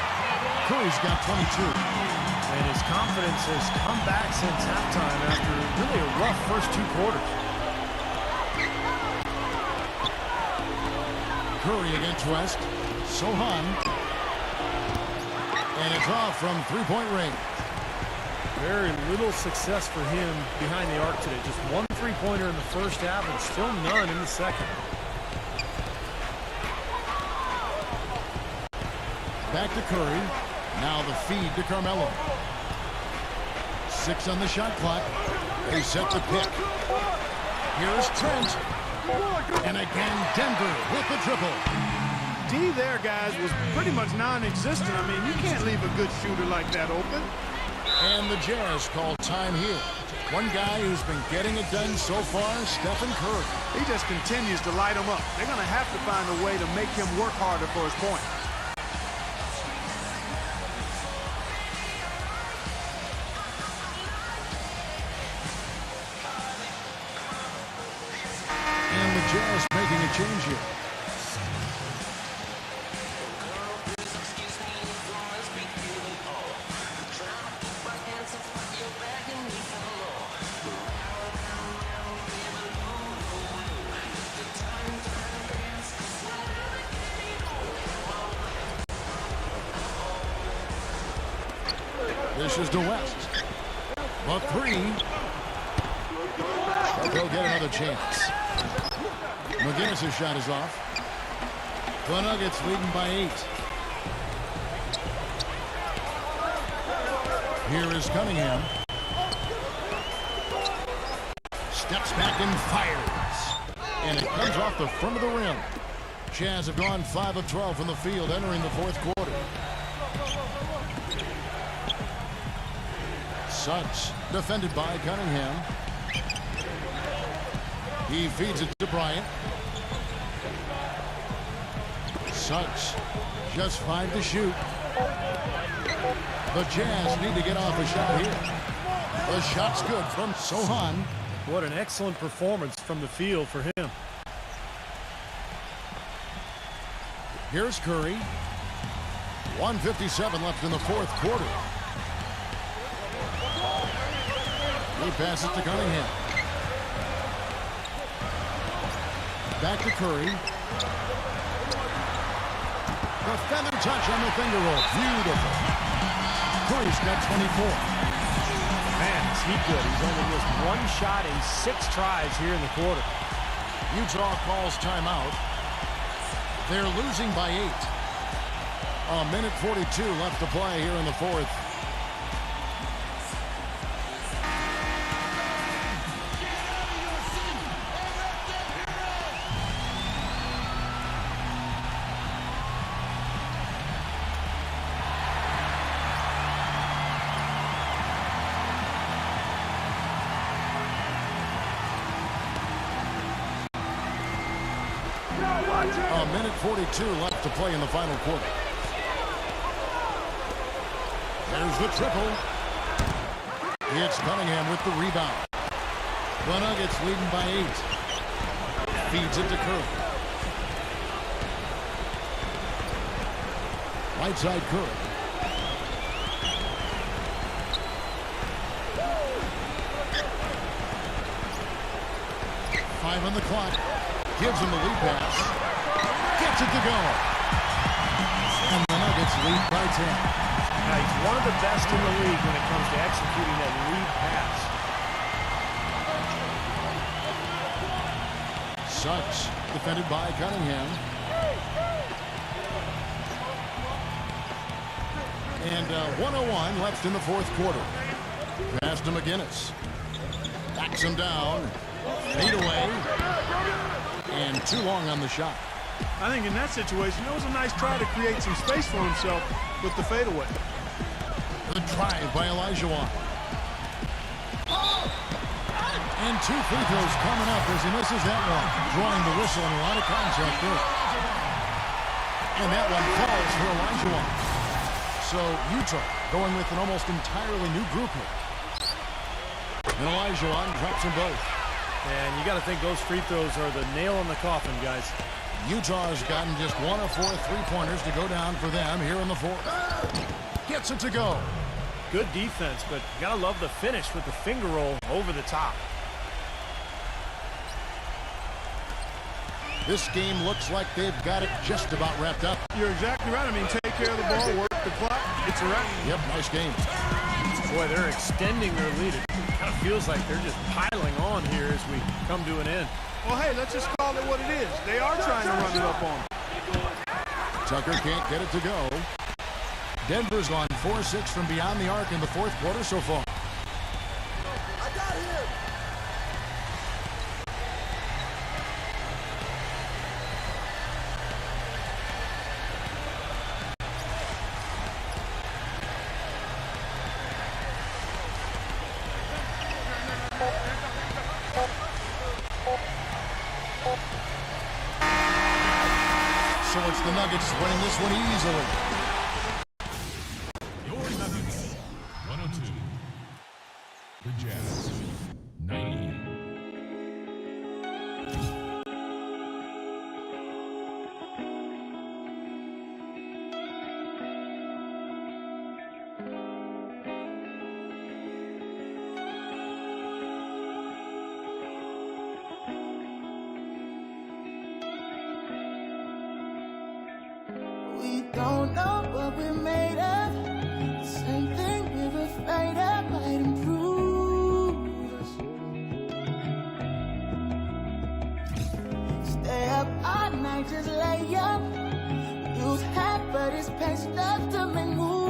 Curry's got 22. And his confidence has come back since halftime after really a rough first 2 quarters. Curry against West. Sohan. And it's off from three-point range. Very little success for him behind the arc today. Just 1 3-pointer in the first half and still none in the second. Back to Curry. Now the feed to Carmelo. 6 on the shot clock. They set the pick. Here's Trent. And again, Denver with the triple. D there, guys, was pretty much non-existent. I mean, you can't leave a good shooter like that open. And the Jazz call time here. One guy who's been getting it done so far, Stephen Curry. He just continues to light him up. They're going to have to find a way to make him work harder for his point. And the Jazz making a change here. This is to West. A 3. But they'll get another chance. McGinnis' shot is off. The Nuggets leading by 8. Here is Cunningham. Steps back and fires. And it comes off the front of the rim. Jazz have gone 5 of 12 from the field entering the fourth quarter. Suggs, defended by Cunningham. He feeds it to Bryant. Suggs, just 5 to shoot. The Jazz need to get off a shot here. The shot's good from Sohan. What an excellent performance from the field for him. Here's Curry. 1:57 left in the fourth quarter. He passes to Cunningham. Back to Curry. The feather touch on the finger roll. Beautiful. Curry's got 24. Man, is he good. He's only missed 1 shot in 6 tries here in the quarter. Utah calls timeout. They're losing by 8. 1:42 left to play here in the fourth. A minute 42 left to play in the final quarter. There's the triple. It's Cunningham with the rebound. The Nuggets leading by 8. Feeds it to Curry. Right side Curry. Five on the clock. Gives him the lead pass. Gets it to go. And the Nuggets lead by 10. Now, he's one of the best in the league when it comes to executing that lead pass. Suggs, defended by Cunningham. And 1:01 left in the fourth quarter. Pass to McGinnis. Backs him down. Fade away. And too long on the shot. I think in that situation, it was a nice try to create some space for himself with the fadeaway. The drive by Olajuwon. And 2 free throws coming up as he misses that one. Drawing the whistle and a lot of contact there. And that one falls for Elijah. So Utah going with an almost entirely new group here. And Elijah drops them both. And you got to think those free throws are the nail in the coffin, guys. Utah has gotten just 1 of 4 3-pointers to go down for them here in the fourth. Gets it to go. Good defense, but you got to love the finish with the finger roll over the top. This game looks like they've got it just about wrapped up. You're exactly right. I mean, take care of the ball, work the clock, it's a wrap. Yep, nice game. Boy, they're extending their lead. It kind of feels like they're just piling on here as we come to an end. Well, hey, let's just call it what it is. They are trying to run it up on them. Tucker can't get it to go. Denver's gone 4-6 from beyond the arc in the fourth quarter so far. So it's the Nuggets winning this one easily. Your Nuggets, 102. The Jazz, 90. We don't know what we're made of. The same thing we're afraid of might improve us. Stay up all night, just lay up. Use half, but it's pain enough to make moves.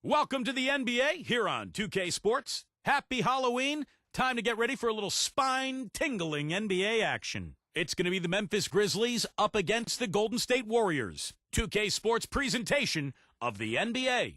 Welcome to the NBA here on 2K Sports. Happy Halloween. Time to get ready for a little spine-tingling NBA action. It's going to be the Memphis Grizzlies up against the Golden State Warriors. 2K Sports presentation of the NBA.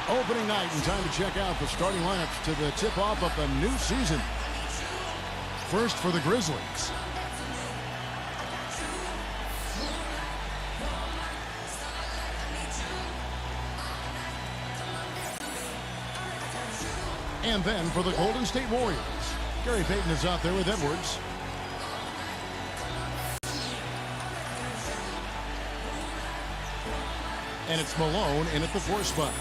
Opening night and time to check out the starting lineups to the tip-off of the new season. First for the Grizzlies. And then for the Golden State Warriors, Gary Payton is out there with Edwards. And it's Malone in at the 4 spot.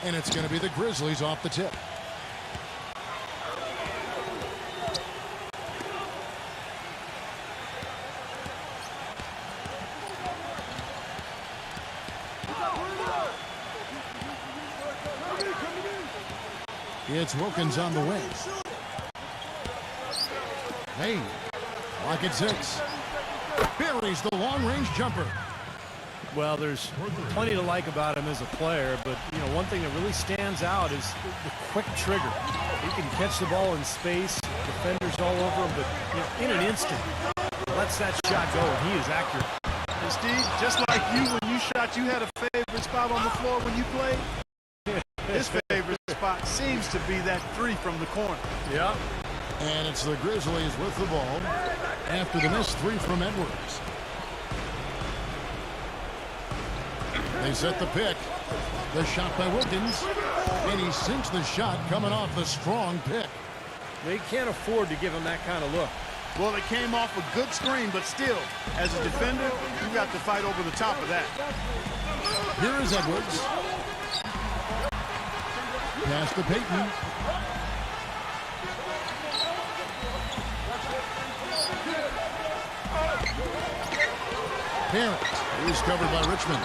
And it's going to be the Grizzlies off the tip. It's Wilkins on the wing. Hey, lock at 6. Buries the long-range jumper. Well, there's plenty to like about him as a player, but, one thing that really stands out is the quick trigger. He can catch the ball in space, defenders all over him, but in an instant, lets that shot go, and he is accurate. And Steve, just like you, when you shot, you had a favorite spot on the floor when you played? His favorite spot seems to be that 3 from the corner. Yeah. And it's the Grizzlies with the ball after the missed 3 from Edwards. They set the pick. The shot by Wilkins. And he sinks the shot coming off the strong pick. They can't afford to give him that kind of look. Well, it came off a good screen, but still, as a defender, you got to fight over the top of that. Here is Edwards. Pass to Payton. Parent is covered by Richmond.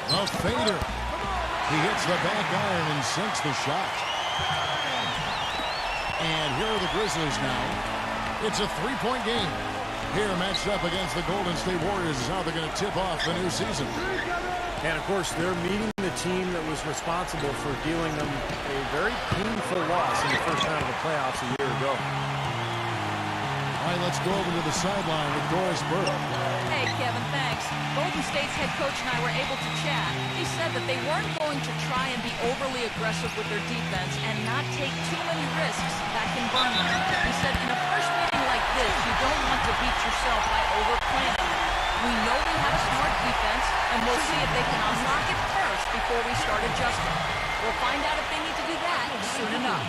A fader. He hits the back iron and sinks the shot. And here are the Grizzlies now. It's a 3-point game. Here matched up against the Golden State Warriors is how they're going to tip off the new season. And, of course, they're meeting the team that was responsible for dealing them a very painful loss in the first round of the playoffs a year ago. All right, let's go over to the sideline with Doris Burke. Hey, Kevin, thanks. Golden State's head coach and I were able to chat. He said that they weren't going to try and be overly aggressive with their defense and not take too many risks that can burn them. He said, in a first meeting like this, you don't want to beat yourself by overplaying. We know they have a smart defense, and we'll see if they can unlock it first before we start adjusting. We'll find out if they need to do that soon enough.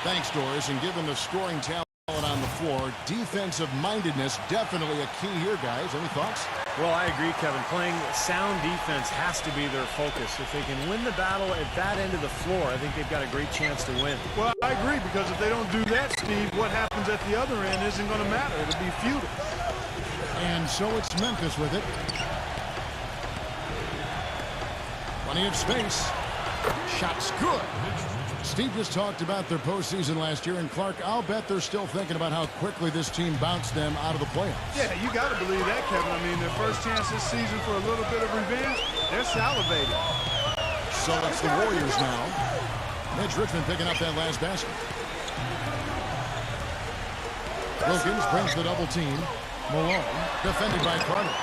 Thanks, Doris. And given the scoring talent on the floor, defensive mindedness definitely a key here, guys. Any thoughts? Well, I agree, Kevin. Playing sound defense has to be their focus. If they can win the battle at that end of the floor, I think they've got a great chance to win. Well, I agree, because if they don't do that, Steve, what happens at the other end isn't going to matter. It'll be futile. And so it's Memphis with it. Plenty of space. Shot's good. Steve just talked about their postseason last year, and Clark, I'll bet they're still thinking about how quickly this team bounced them out of the playoffs. Yeah, you got to believe that, Kevin. I mean, their first chance this season for a little bit of revenge, they're salivating. So it's the Warriors now. Mitch Richmond picking up that last basket. Wilkins brings the double team. Malone defended by Carter.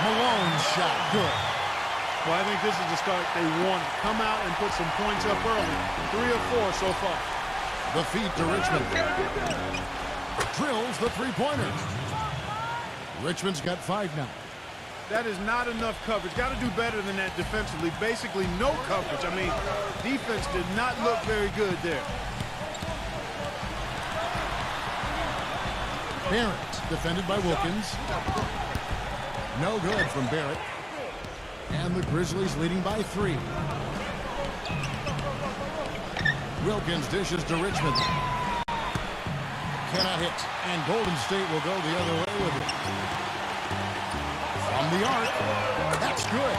Malone's shot good. Well, I think this is the start they want. Come out and put some points up early. 3 of 4 so far. The feed to Richmond. Drills the three-pointer. Richmond's got 5 now. That is not enough coverage. Got to do better than that defensively. Basically no coverage. I mean, defense did not look very good there. Barrett defended by Wilkins. No good from Barrett. And the Grizzlies leading by 3. Wilkins dishes to Richmond. Cannot hit. And Golden State will go the other way with it. From the arc. That's good.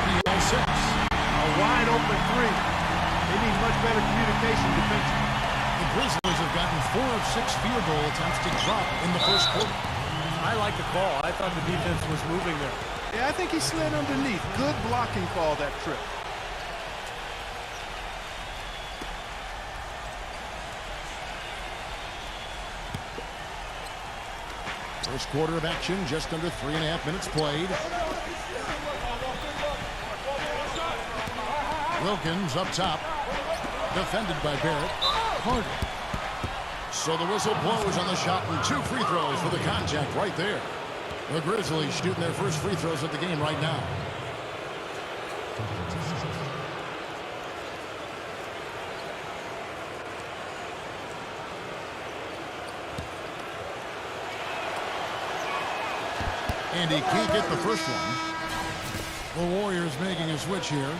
He has 6. A wide open 3. They need much better communication defensively. The Grizzlies have gotten 4 of 6 field goal attempts to drop in the first quarter. I like the call. I thought the defense was moving there. Yeah, I think he slid underneath. Good blocking call that trip. First quarter of action, just under 3.5 minutes played. Wilkins up top. Defended by Barrett. Carter. So the whistle blows on the shot and 2 free throws for the contact right there. The Grizzlies shooting their first free throws of the game right now. And he can't get the first one. The Warriors making a switch here.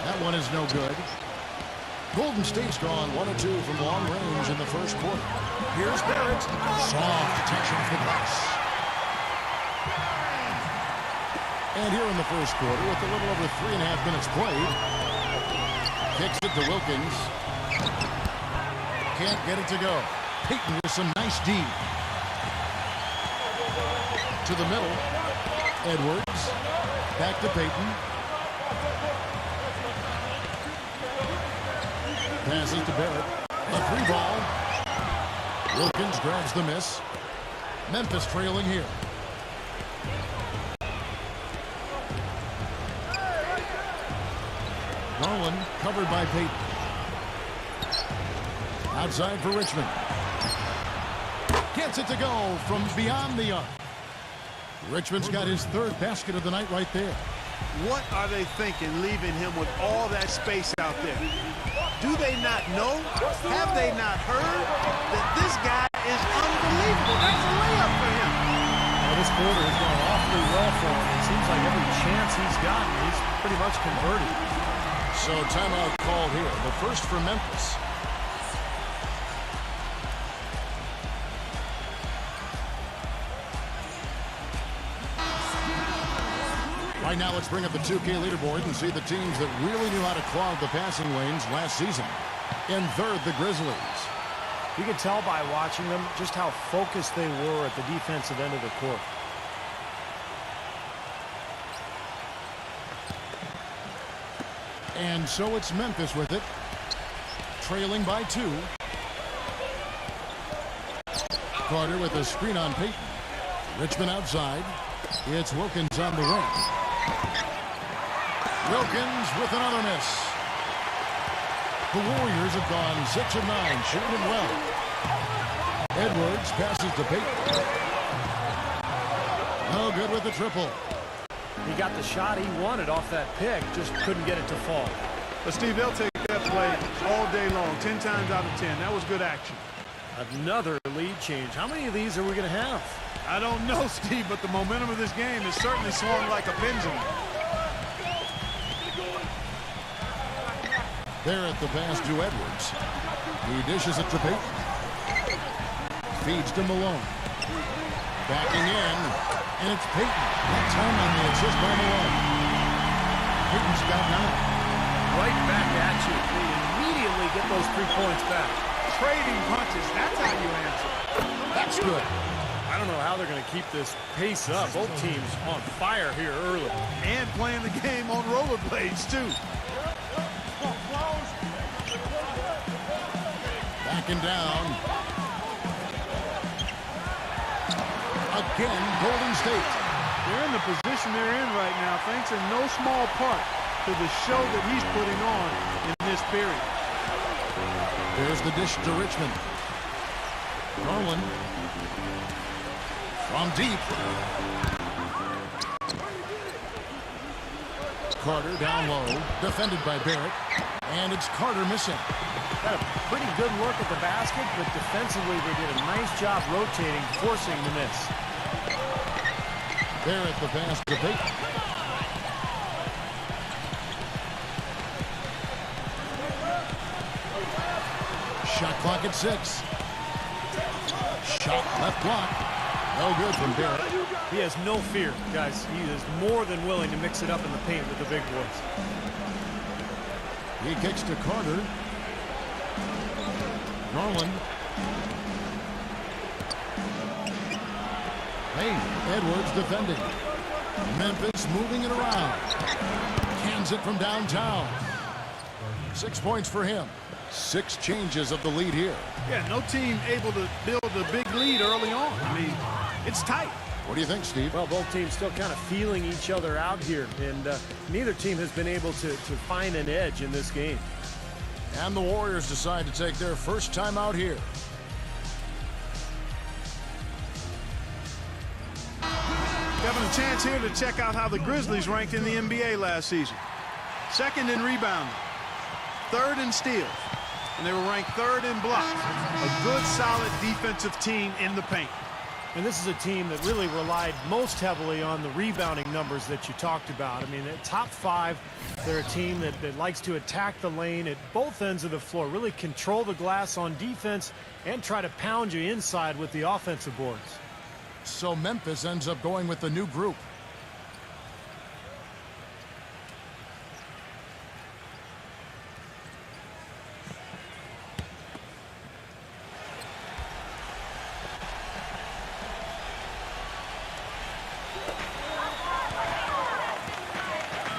That one is no good. Golden State's gone 1 of 2 from long range in the first quarter. Here's Barrett. Soft touch off the glass. And here in the first quarter, with a little over 3.5 minutes played, kicks it to Wilkins. Can't get it to go. Payton with some nice D. To the middle. Edwards. Back to Payton. Passes to Barrett. A 3-ball. Wilkins grabs the miss. Memphis trailing here. Garland covered by Payton. Outside for Richmond. Gets it to go from beyond the arc. Richmond's got his 3rd basket of the night right there. What are they thinking, leaving him with all that space out there? Do they not know? Have they not heard that this guy is unbelievable? That's a layup for him. Well, this quarter has gone awfully well for him. It seems like every chance he's gotten, he's pretty much converted. So timeout called here. The first for Memphis. Right now, let's bring up the 2K leaderboard and see the teams that really knew how to clog the passing lanes last season. In 3rd, the Grizzlies. You can tell by watching them just how focused they were at the defensive end of the court. And so it's Memphis with it, trailing by 2. Carter with a screen on Payton. Richmond outside. It's Wilkins on the wing. Wilkins with another miss. The Warriors have gone 6 of 9, shooting it well. Edwards passes to Payton. No good with the triple. He got the shot he wanted off that pick, just couldn't get it to fall. But Steve, they'll take that play all day long, 10 times out of 10. That was good action. Another lead change. How many of these are we going to have? I don't know, Steve, but the momentum of this game has certainly swung like a pendulum. There at the pass to Edwards. He dishes it to Peyton. Feeds to Malone. Backing in, and it's Peyton. That time on the assist by Malone. Peyton's got 9. Right back at you. They immediately get those 3 points back. Trading punches, that's how you answer. That's good. I don't know how they're going to keep this pace up. Both teams on fire here early. And playing the game on rollerblades, too. Backing down. Again, Golden State. They're in the position they're in right now, thanks in no small part to the show that he's putting on in this period. There's the dish to Richmond. Garland. From deep. Carter down low. Defended by Barrett. And it's Carter missing. Got a pretty good look at the basket, but defensively they did a nice job rotating, forcing the miss. There at the pass to Peyton. Shot clock at 6. Shot left block. No good from Barrett. He has no fear, guys. He is more than willing to mix it up in the paint with the big boys. He kicks to Carter. Garland. Hey, Edwards defending. Memphis moving it around. Cans it from downtown. 6 points for him. 6 changes of the lead here. Yeah, no team able to build a big lead early on. I mean, it's tight. What do you think, Steve? Well, both teams still kind of feeling each other out here, and neither team has been able to find an edge in this game. And the Warriors decide to take their first time out here. Having a chance here to check out how the Grizzlies ranked in the NBA last season. 2nd in rebounding, 3rd in steals, and they were ranked 3rd in blocks. A good, solid defensive team in the paint. And this is a team that really relied most heavily on the rebounding numbers that you talked about. I mean, at top 5, they're a team that likes to attack the lane at both ends of the floor, really control the glass on defense and try to pound you inside with the offensive boards. So Memphis ends up going with the new group.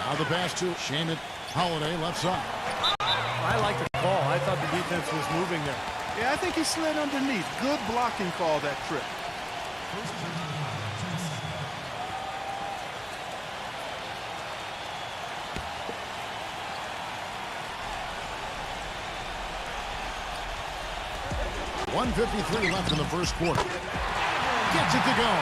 Now the pass to Shamet Holiday, left side. I like the call. I thought the defense was moving there. Yeah, I think he slid underneath. Good blocking call that trip. .153 left in the first quarter. Gets it to go.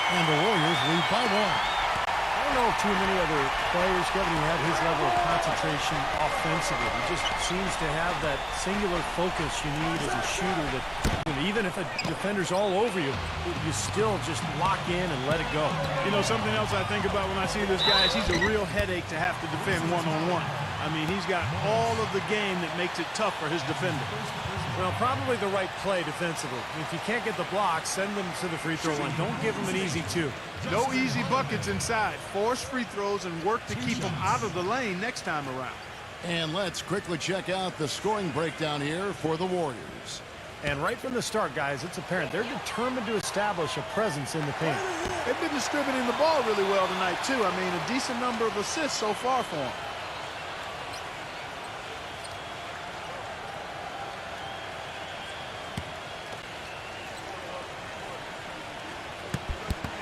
And the Warriors lead by 1. I don't know too many other players, Kevin, who have his level of concentration offensively. He just seems to have that singular focus you need as a shooter that even if a defender's all over you, you still just lock in and let it go. You know, something else I think about when I see this guy is he's a real headache to have to defend one-on-one. I mean, he's got all of the game that makes it tough for his defender. Well, probably the right play defensively. If you can't get the block, send them to the free throw line. Don't give them an easy 2. No easy buckets inside. Force free throws and work to keep them out of the lane next time around. And let's quickly check out the scoring breakdown here for the Warriors. And right from the start, guys, it's apparent they're determined to establish a presence in the paint. They've been distributing the ball really well tonight, too. I mean, a decent number of assists so far for them.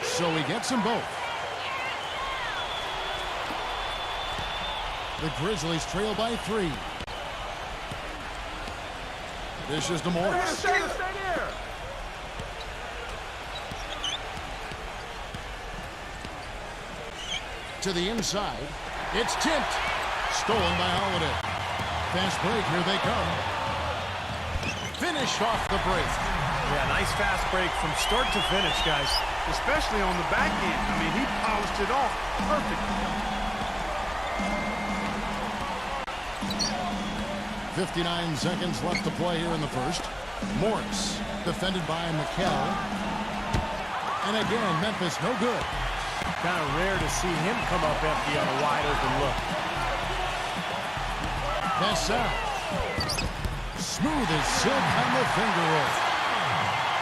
So he gets them both. The Grizzlies trail by 3. This is Morris. Stay there. To the inside. It's tipped. Stolen by Holiday. Fast break. Here they come. finished off the break. Yeah, nice fast break from start to finish, guys. Especially on the back end. I mean, he polished it off perfectly. 59 seconds left to play here in the first. Morris, defended by McKell. And again, Memphis no good. Kind of rare to see him come up empty on a wide open look. Vassell. Smooth as silk on the finger roll.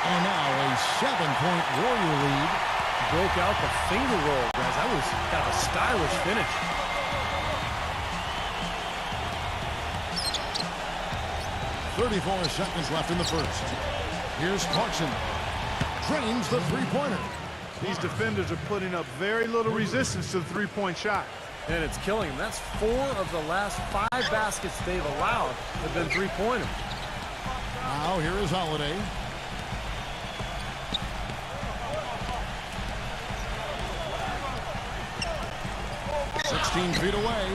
And now a 7-point Warrior lead. Broke out the finger roll, guys. That was kind of a stylish finish. .34 seconds left in the first. Here's Clarkson. Drains the three-pointer. These defenders are putting up very little resistance to the three-point shot. And it's killing them. That's 4 of the last 5 baskets they've allowed have been three-pointers. Now here is Holiday. .16 feet away.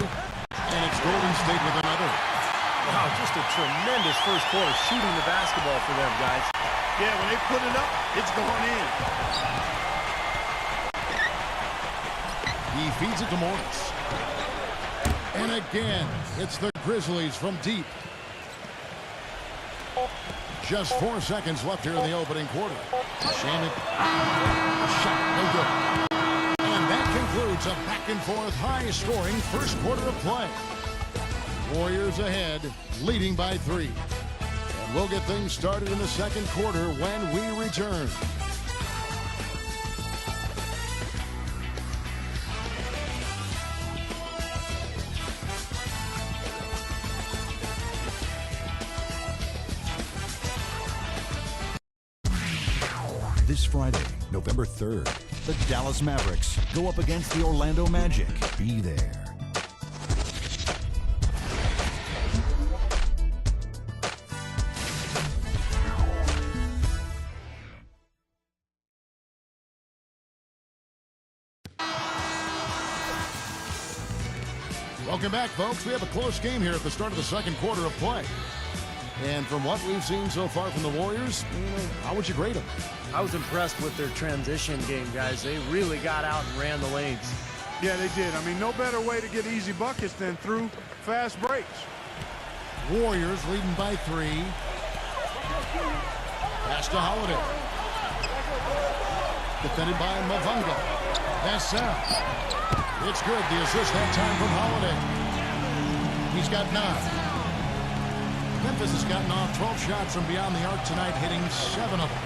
And it's Golden State with another. Wow, just a tremendous first quarter shooting the basketball for them, guys. Yeah, when they put it up, it's going in. He feeds it to Morris. And again, it's the Grizzlies from deep. Just 4 seconds left here in the opening quarter. Shannon. Shot, no good. And that concludes a back-and-forth, high-scoring first quarter of play. Warriors ahead, leading by 3. And we'll get things started in the second quarter when we return. This Friday, November 3rd, the Dallas Mavericks go up against the Orlando Magic. Be there. Welcome back, folks. We have a close game here at the start of the second quarter of play. And from what we've seen so far from the Warriors, how would you grade them? I was impressed with their transition game, guys. They really got out and ran the lanes. Yeah, they did. I mean, no better way to get easy buckets than through fast breaks. Warriors leading by 3. Pass to Holiday. Defended by Mavunga. Vassell. It's good. The assist that time from Holiday. He's got 9. Memphis has gotten off 12 shots from beyond the arc tonight, hitting 7 of them.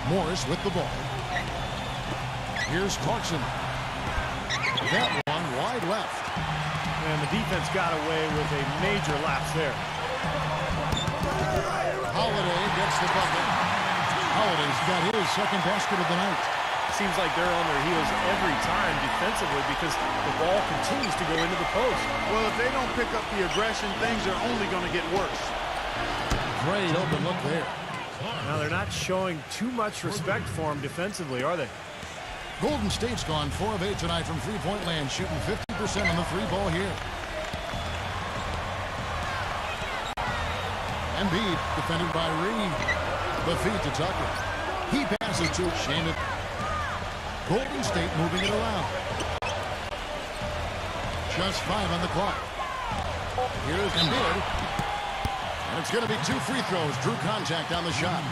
Morris with the ball. Here's Clarkson. That one wide left. And the defense got away with a major lapse there. Holiday gets the bucket. Holiday's got his second basket of the night. Seems like they're on their heels every time defensively because the ball continues to go into the post. Well, if they don't pick up the aggression, things are only going to get worse. Great open look there. Now, they're not showing too much respect for him defensively, are they? Golden State's gone 4 of 8 tonight from three-point land, shooting 50% on the three ball here. Embiid, defended by Reed. The feed to Tucker. He passes to Shannon. Golden State moving it around. Just 5 on the clock. Here's Embiid. And it's going to be 2 free throws. Drew contact on the shot.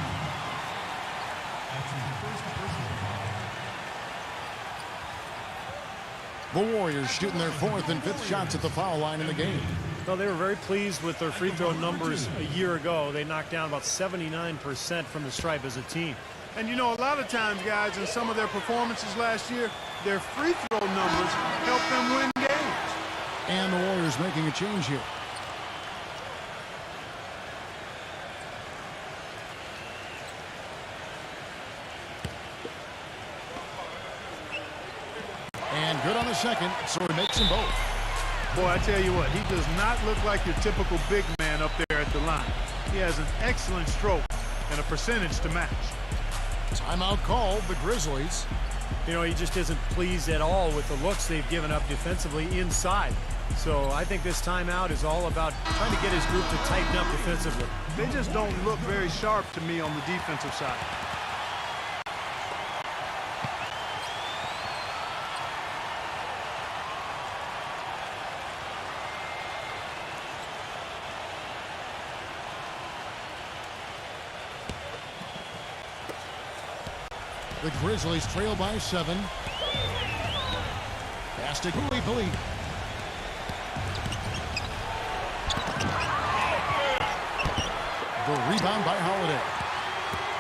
The Warriors shooting their 4th and 5th shots at the foul line in the game. Well, they were very pleased with their free throw numbers a year ago. They knocked down about 79% from the stripe as a team. And, you know, a lot of times, guys, in some of their performances last year, their free throw numbers helped them win games. And the Warriors making a change here. And good on the second, so he makes them both. Boy, I tell you what, he does not look like your typical big man up there at the line. He has an excellent stroke and a percentage to match. Timeout called, the Grizzlies. You know, he just isn't pleased at all with the looks they've given up defensively inside. So I think this timeout is all about trying to get his group to tighten up defensively. They just don't look very sharp to me on the defensive side. The Grizzlies trail by 7. Pass to Cooley. The rebound by Holiday.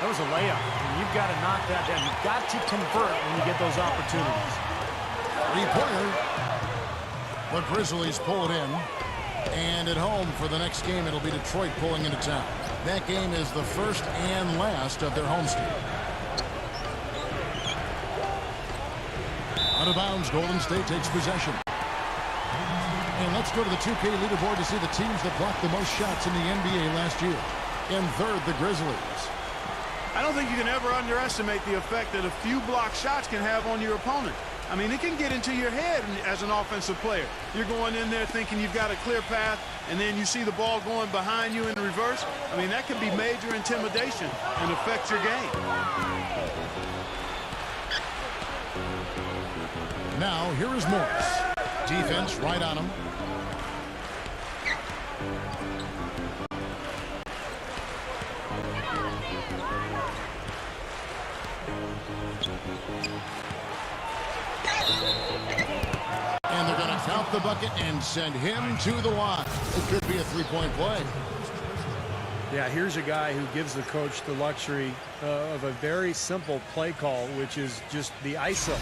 That was a layup. And you've got to knock that down. You've got to convert when you get those opportunities. Three-pointer. The Grizzlies pull it in. And at home for the next game, it'll be Detroit pulling into town. That game is the first and last of their homestand. Out of bounds, Golden State takes possession. And let's go to the 2K leaderboard to see the teams that blocked the most shots in the NBA last year. In third, the Grizzlies. I don't think you can ever underestimate the effect that a few blocked shots can have on your opponent. I mean, it can get into your head as an offensive player. You're going in there thinking you've got a clear path, and then you see the ball going behind you in reverse. I mean, that can be major intimidation and affect your game. Now, here is Morris. Defense right on him. And they're going to count the bucket and send him to the line. It could be a three-point play. Yeah, here's a guy who gives the coach the luxury of a very simple play call, which is just the ISO.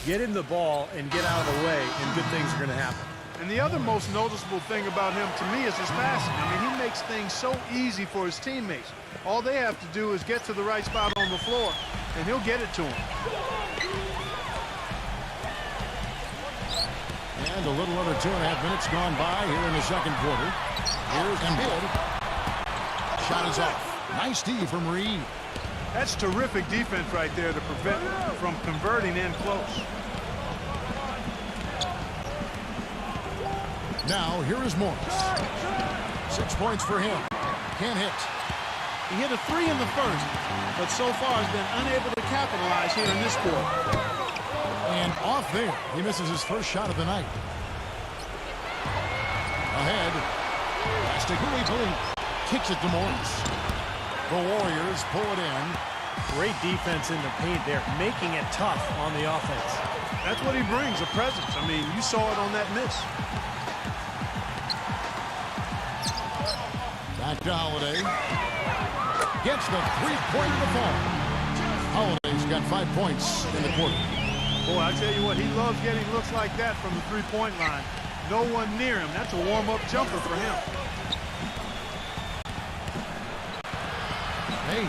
Get him the ball and get out of the way, and good things are going to happen. And the other most noticeable thing about him to me is his passing. I mean, he makes things so easy for his teammates. All they have to do is get to the right spot on the floor, and he'll get it to them. And a little over 2.5 minutes gone by here in the second quarter. Here's Embiid. Shot is off. Nice D from Reed. That's terrific defense right there to prevent from converting in close. Now, here is Morris. 6 points for him. Can't hit. He hit a 3 in the first, but so far has been unable to capitalize here in this quarter. And off there, he misses his first shot of the night. Ahead. Pass to Cooley. Kicks it to Morris. The Warriors pull it in. Great defense in the paint there, making it tough on the offense. That's what he brings, a presence. I mean, you saw it on that miss. Back to Holiday. Gets the three-pointer to fall. Holiday's got 5 points in the quarter. Boy, I tell you what, he loves getting looks like that from the three-point line. No one near him. That's a warm-up jumper for him. Hey.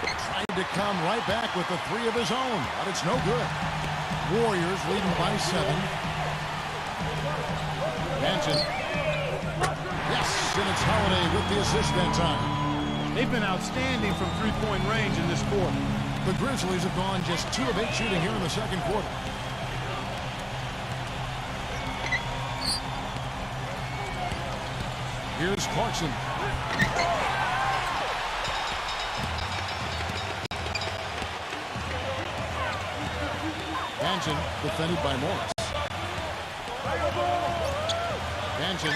Tried to come right back with the 3 of his own, but it's no good. Warriors leading by 7. Manson. Yes, and it's Holiday with the assist that time. They've been outstanding from three-point range in this quarter. The Grizzlies have gone just 2 of 8 shooting here in the second quarter. Here's Clarkson. Manson defended by Morris. Manson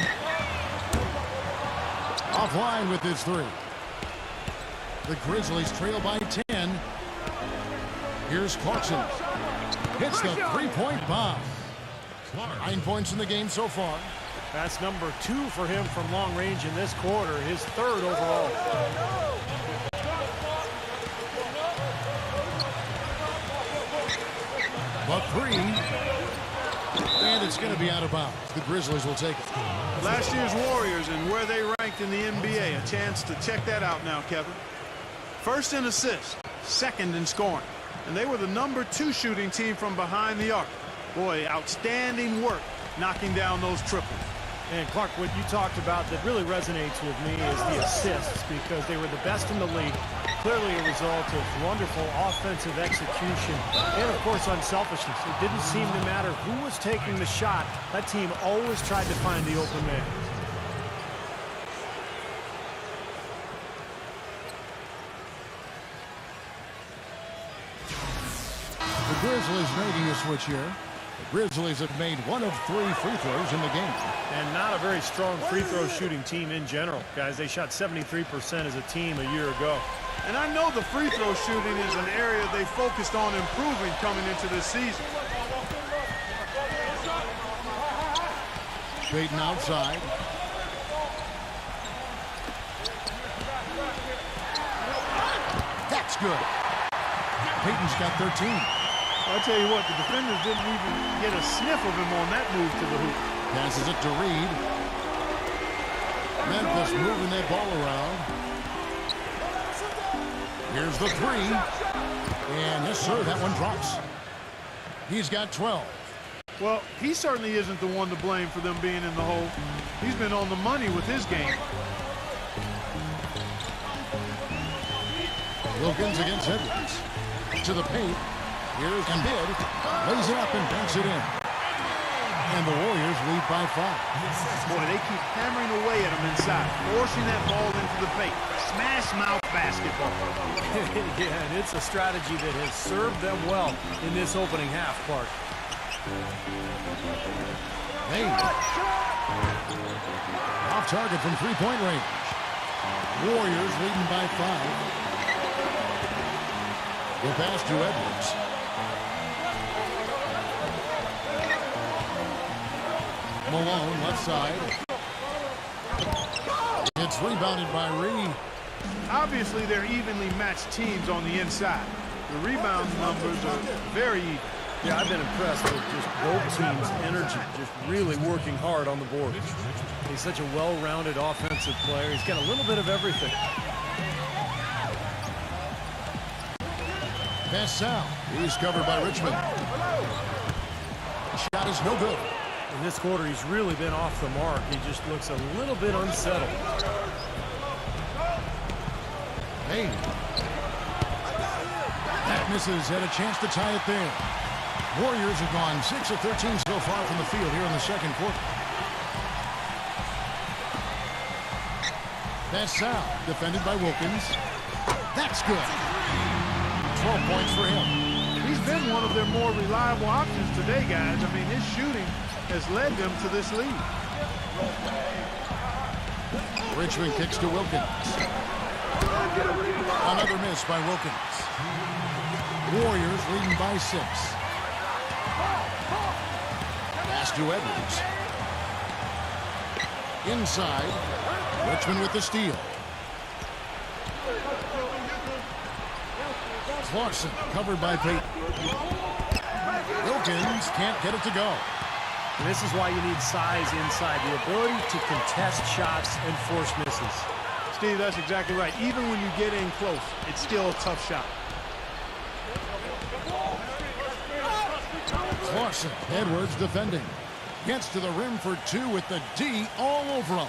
offline with his 3. The Grizzlies trail by 10. Here's Clarkson. Hits the three-point bomb. 9 points in the game so far. That's number 2 for him from long range in this quarter, his 3rd overall. But 3. And it's going to be out of bounds. The Grizzlies will take it. Last year's Warriors and where they ranked in the NBA. A chance to check that out now, Kevin. First in assists, second in scoring. And they were the number 2 shooting team from behind the arc. Boy, outstanding work knocking down those triples. And Clark, what you talked about that really resonates with me is the assists, because they were the best in the league clearly a result of wonderful offensive execution and, of course, unselfishness. It didn't seem to matter who was taking the shot. That team always tried to find the open man. The Grizzlies making a switch here. The Grizzlies have made 1 of 3 free throws in the game. And not a very strong free throw shooting team in general. Guys, they shot 73% as a team a year ago. And I know the free throw shooting is an area they focused on improving coming into this season. Payton outside. That's good. Payton's got 13. I'll tell you what, the defenders didn't even get a sniff of him on that move to the hoop. Passes it to Reed. Memphis moving that ball around. Here's the 3. And yes, sir, that one drops. He's got 12. Well, he certainly isn't the one to blame for them being in the hole. He's been on the money with his game. Wilkins against Edwards. To the paint. Here's Embiid. Lays it up and banks it in. And the Warriors lead by 5. Boy, they keep hammering away at him inside, forcing that ball into the paint. Smash mouth basketball. Yeah, and it's a strategy that has served them well in this opening half, Clark. Hey. Off target from three-point range. Warriors leading by 5. The pass to Edwards. Malone, left side. It's rebounded by Reed. Obviously, they're evenly matched teams on the inside. The rebound numbers are very even. Yeah, I've been impressed with just both teams' energy, just really working hard on the board. He's such a well-rounded offensive player. He's got a little bit of everything. Pass out. He's covered by Richmond. Shot is no good. In this quarter, he's really been off the mark. He just looks a little bit unsettled. Hey. That misses. Had a chance to tie it there. Warriors have gone 6 of 13 so far from the field here in the second quarter. Pass out. Defended by Wilkins. That's good. 12 points for him. He's been one of their more reliable options today, guys. I mean, his shooting has led them to this lead. Richmond kicks to Wilkins. Another miss by Wilkins. Warriors leading by 6. Pass to Edwards. Inside. Richmond with the steal. Clarkson covered by Payton. Wilkins can't get it to go. And this is why you need size inside, the ability to contest shots and force misses. Steve, that's exactly right. Even when you get in close, it's still a tough shot. Clarkson, Edwards defending. Gets to the rim for 2 with the D all over him.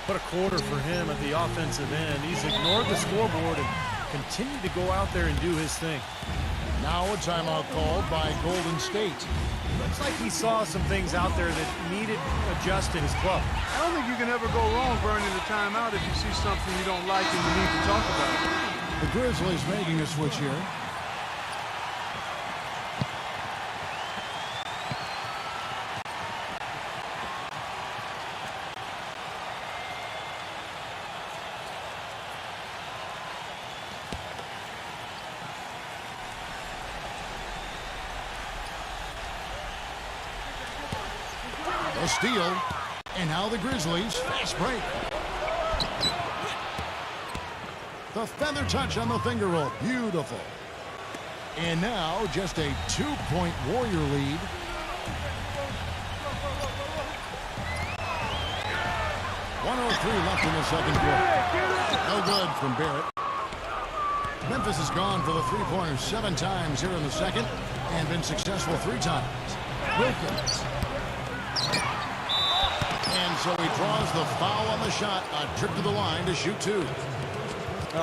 What a quarter for him at the offensive end. He's ignored the scoreboard and continued to go out there and do his thing. Now a timeout called by Golden State. Looks like he saw some things out there that needed adjusting his club. I don't think you can ever go wrong burning the timeout if you see something you don't like and you need to talk about it. The Grizzlies making a switch here. A steal, and now the Grizzlies fast break. The feather touch on the finger roll, beautiful. And now just a 2-point Warrior lead. .103 left in the second quarter. No good from Barrett. Memphis has gone for the three-pointers 7 times here in the second and been successful 3 times. Wilkins. And so he draws the foul on the shot. A trip to the line to shoot 2.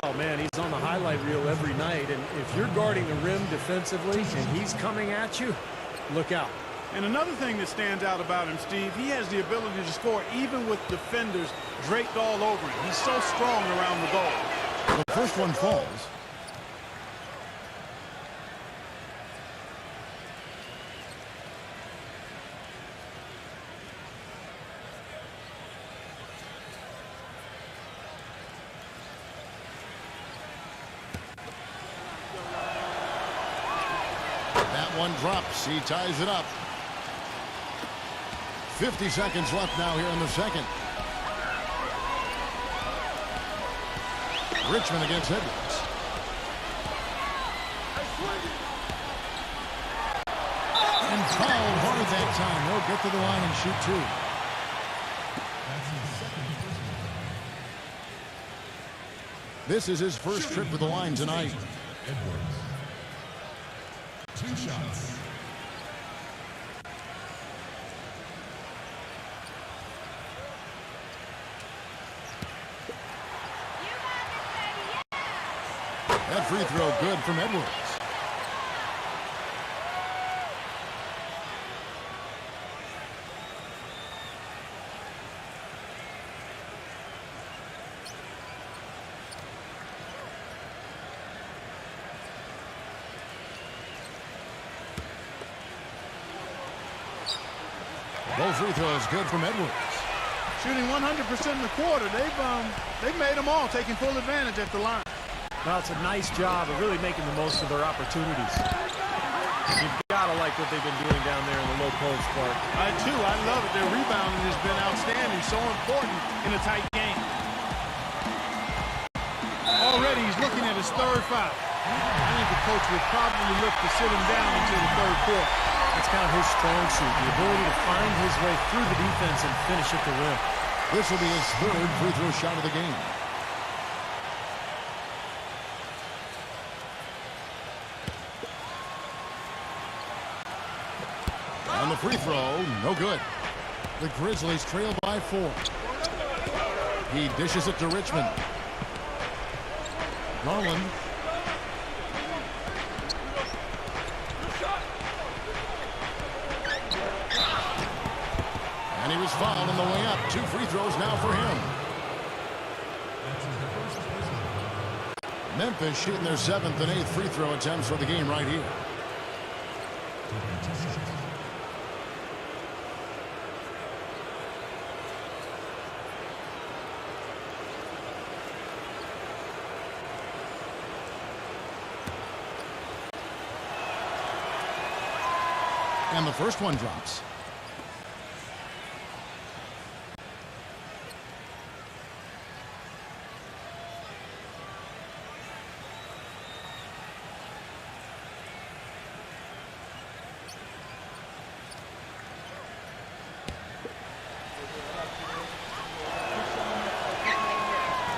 Oh, man, he's on the highlight reel every night, and if you're guarding the rim defensively and he's coming at you, look out. And another thing that stands out about him, Steve, he has the ability to score even with defenders draped all over him. He's so strong around the goal. The first one falls. That one drops. He ties it up. 50 seconds left now here in the second. Richmond against Edwards. And fouled hard that time. He'll get to the line and shoot two. This is his first trip to the line tonight. Edwards. 2 shots. That free throw good from Edwards. Both free throws good from Edwards. Shooting 100% in the quarter. They've made them all, taking full advantage at the line. Well, it's a nice job of really making the most of their opportunities. You've got to like what they've been doing down there in the low post part. I love it. Their rebounding has been outstanding, so important in a tight game. Already he's looking at his third foul. I think the coach would probably look to sit him down until the third quarter. That's kind of his strong suit, the ability to find his way through the defense and finish at the rim. This will be his third free throw shot of the game. And the free throw, no good. The Grizzlies trail by 4. He dishes it to Richmond. Garland. And he was fouled on the way up. 2 free throws now for him. Memphis shooting their 7th and 8th free throw attempts for the game right here. And the first one drops.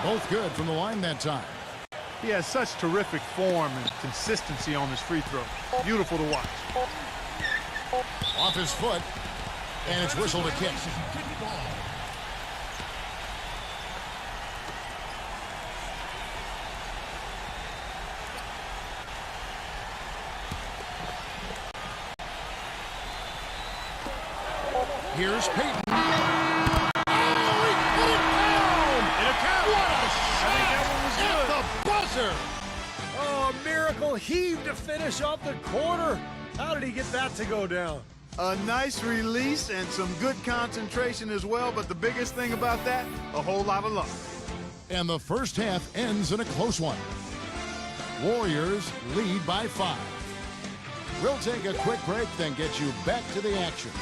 Both good from the line that time. He has such terrific form and consistency on his free throw. Beautiful to watch. Off his foot, and it's whistled a kick. Here's Peyton. Oh, a miracle heave to finish off the quarter. How did he get that to go down? A nice release and some good concentration as well, but the biggest thing about that, a whole lot of luck. And the first half ends in a close one. Warriors lead by 5. We'll take a quick break, then get you back to the action.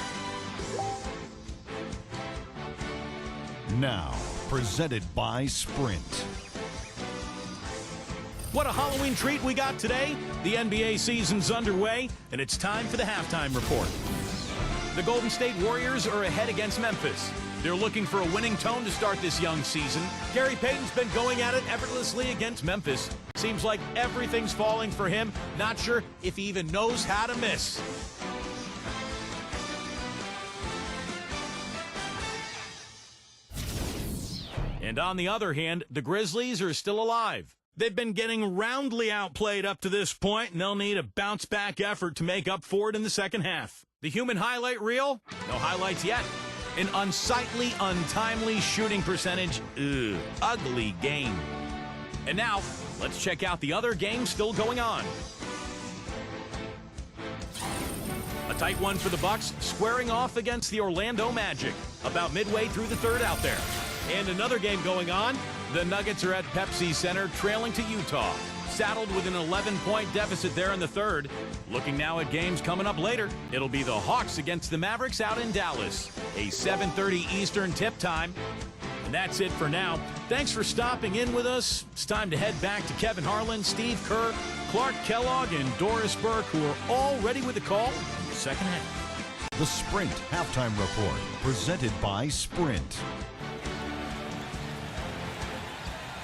Now, presented by Sprint. What a Halloween treat we got today. The NBA season's underway, and it's time for the halftime report. The Golden State Warriors are ahead against Memphis. They're looking for a winning tone to start this young season. Gary Payton's been going at it effortlessly against Memphis. Seems like everything's falling for him. Not sure if he even knows how to miss. And on the other hand, the Grizzlies are still alive. They've been getting roundly outplayed up to this point, and they'll need a bounce-back effort to make up for it in the second half. The human highlight reel? No highlights yet. An unsightly, untimely shooting percentage. Ugh, ugly game. And now, let's check out the other games still going on. A tight one for the Bucks, squaring off against the Orlando Magic, about midway through the third out there. And another game going on. The Nuggets are at Pepsi Center, trailing to Utah, saddled with an 11-point deficit there in the third. Looking now at games coming up later. It'll be the Hawks against the Mavericks out in Dallas, a 7:30 Eastern tip time. And that's it for now. Thanks for stopping in with us. It's time to head back to Kevin Harlan, Steve Kerr, Clark Kellogg, and Doris Burke, who are all ready with the call in the second half. The Sprint Halftime Report, presented by Sprint.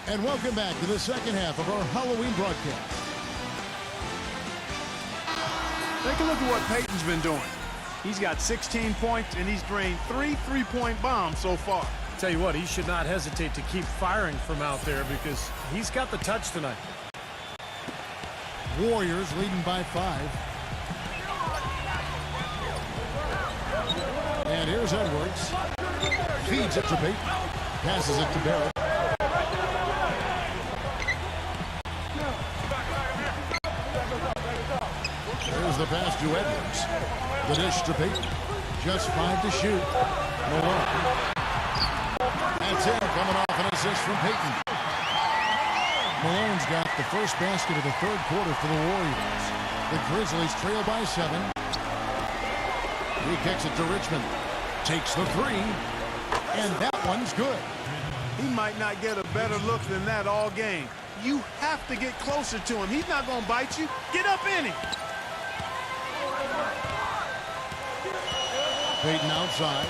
And welcome back to the second half of our Halloween broadcast. Take a look at what Peyton's been doing. He's got 16 points, and he's drained 3 three-point bombs so far. Tell you what, he should not hesitate to keep firing from out there because he's got the touch tonight. Warriors leading by 5. And here's Edwards. Feeds it to Peyton. Passes it to Barrett. There's the pass to Edwards. The dish to Peyton. Just 5 to shoot. Malone. That's it. Coming off an assist from Peyton. Malone's got the first basket of the third quarter for the Warriors. The Grizzlies trail by 7. He kicks it to Richmond. Takes the 3. And that one's good. He might not get a better look than that all game. You have to get closer to him. He's not going to bite you. Get up in him. Peyton outside.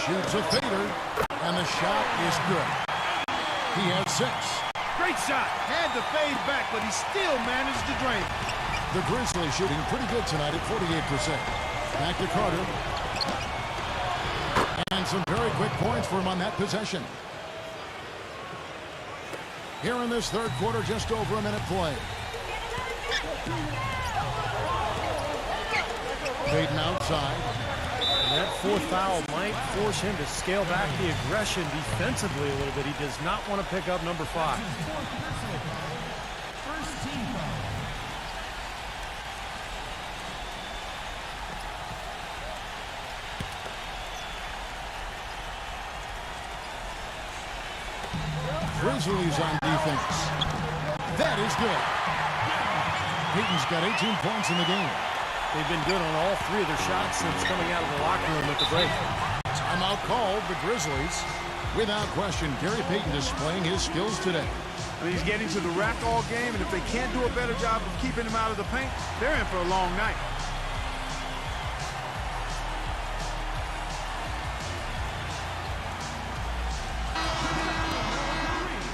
Shoots a fader. And the shot is good. He has 6. Great shot. Had to fade back, but he still managed to drain it. The Grizzlies shooting pretty good tonight at 48%. Back to Carter. And some very quick points for him on that possession. Here in this third quarter, just over a minute play. Peyton outside. And that fourth foul might force him to scale back the aggression defensively a little bit. He does not want to pick up number 5. Grizzlies on defense. That is good. Peyton's got 18 points in the game. They've been good on all 3 of their shots since coming out of the locker room at the break. Timeout called, the Grizzlies. Without question, Gary Payton displaying his skills today. I mean, he's getting to the rack all game, and if they can't do a better job of keeping him out of the paint, they're in for a long night.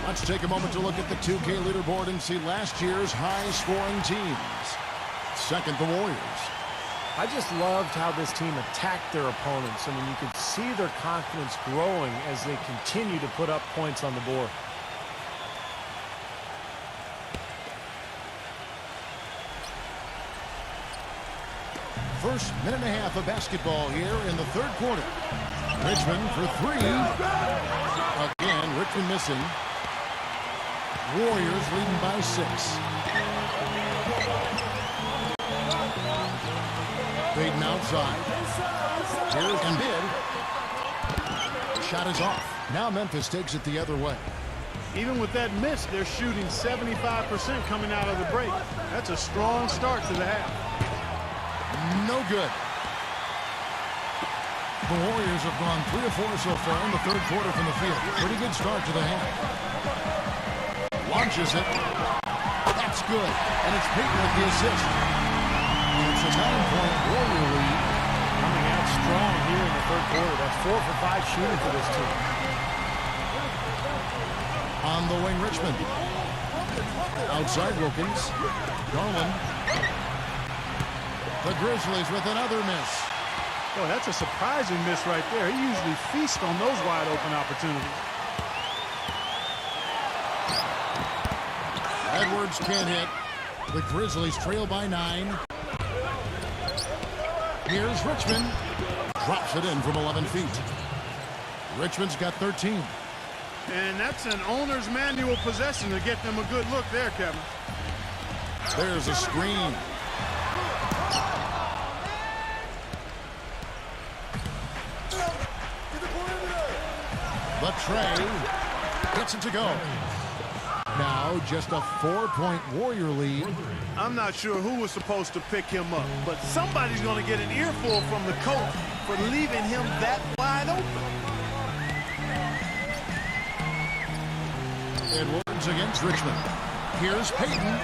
Let's take a moment to look at the 2K leaderboard and see last year's high-scoring teams. Second, the Warriors. I just loved how this team attacked their opponents. I mean, you could see their confidence growing as they continue to put up points on the board. First minute and a half of basketball here in the third quarter. Richmond for 3. Again, Richmond missing. Warriors leading by 6. Peyton outside. Here's Embiid. Shot is off. Now Memphis takes it the other way. Even with that miss, they're shooting 75% coming out of the break. That's a strong start to the half. No good. The Warriors have gone 3 of 4 so far in the third quarter from the field. Pretty good start to the half. Launches it. That's good. And it's Peyton with the assist. It's a 9-point Warrior lead. Coming out strong here in the third quarter. That's 4 for 5 shooting for this team. On the wing, Richmond. Outside Wilkins. Garland. The Grizzlies with another miss. Boy, that's a surprising miss right there. He usually feasts on those wide open opportunities. Edwards can't hit. The Grizzlies trail by 9. Here's Richmond. Drops it in from 11 feet. Richmond's got 13. And that's an owner's manual possession to get them a good look there, Kevin. There's a screen. The tray gets it to go. Now just a 4-point Warrior lead. I'm not sure who was supposed to pick him up, but somebody's going to get an earful from the coach for leaving him that wide open. Edwards against Richmond. Here's Payton.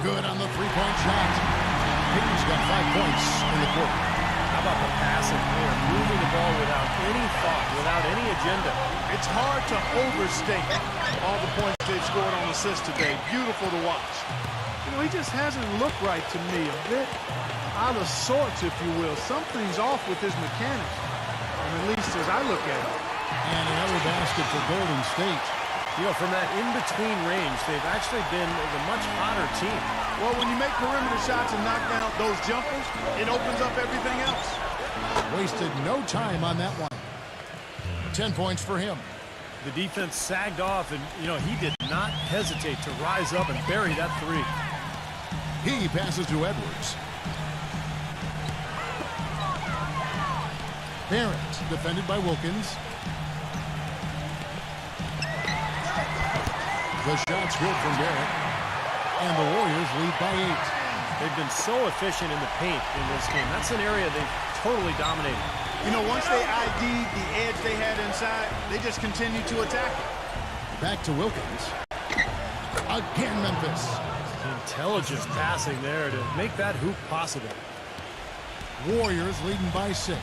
Good on the three-point shot. Payton's got 5 points in the quarter. How about the passing? They are moving the ball without any thought, without any agenda. It's hard to overstate all the points they've scored on assists today. Beautiful to watch. You know, he just hasn't looked right to me. A bit out of sorts, if you will. Something's off with his mechanics, and at least as I look at it. And another basket for Golden State. You know, from that in-between range, they've actually been the much hotter team. Well, when you make perimeter shots and knock down those jumpers, it opens up everything else. Wasted no time on that one. 10 points for him. The defense sagged off, and, you know, he did not hesitate to rise up and bury that three. He passes to Edwards. Barrett, defended by Wilkins. The shot's good from Barrett. And the Warriors lead by 8. They've been so efficient in the paint in this game. That's an area they've totally dominated. You know, once they ID'd the edge they had inside, they just continued to attack it. Back to Wilkins. Again, Memphis. Intelligent passing there to make that hoop possible. Warriors leading by 6.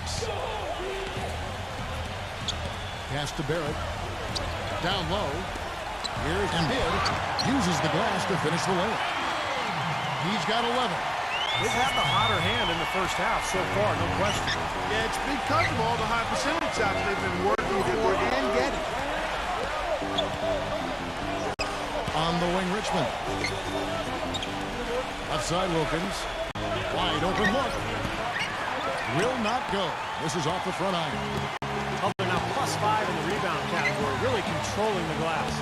Pass to Barrett. Down low. Here's Embiid. Uses the glass to finish the layup. He's got 11. They've had the hotter hand in the first half so far, no question. Yeah, it's because of all the high percentage shots they've been working for and getting. On the wing, Richmond. Left side, Wilkins. Wide open look. Will not go. This is off the front iron. They're now +5 in the rebound category, really controlling the glass.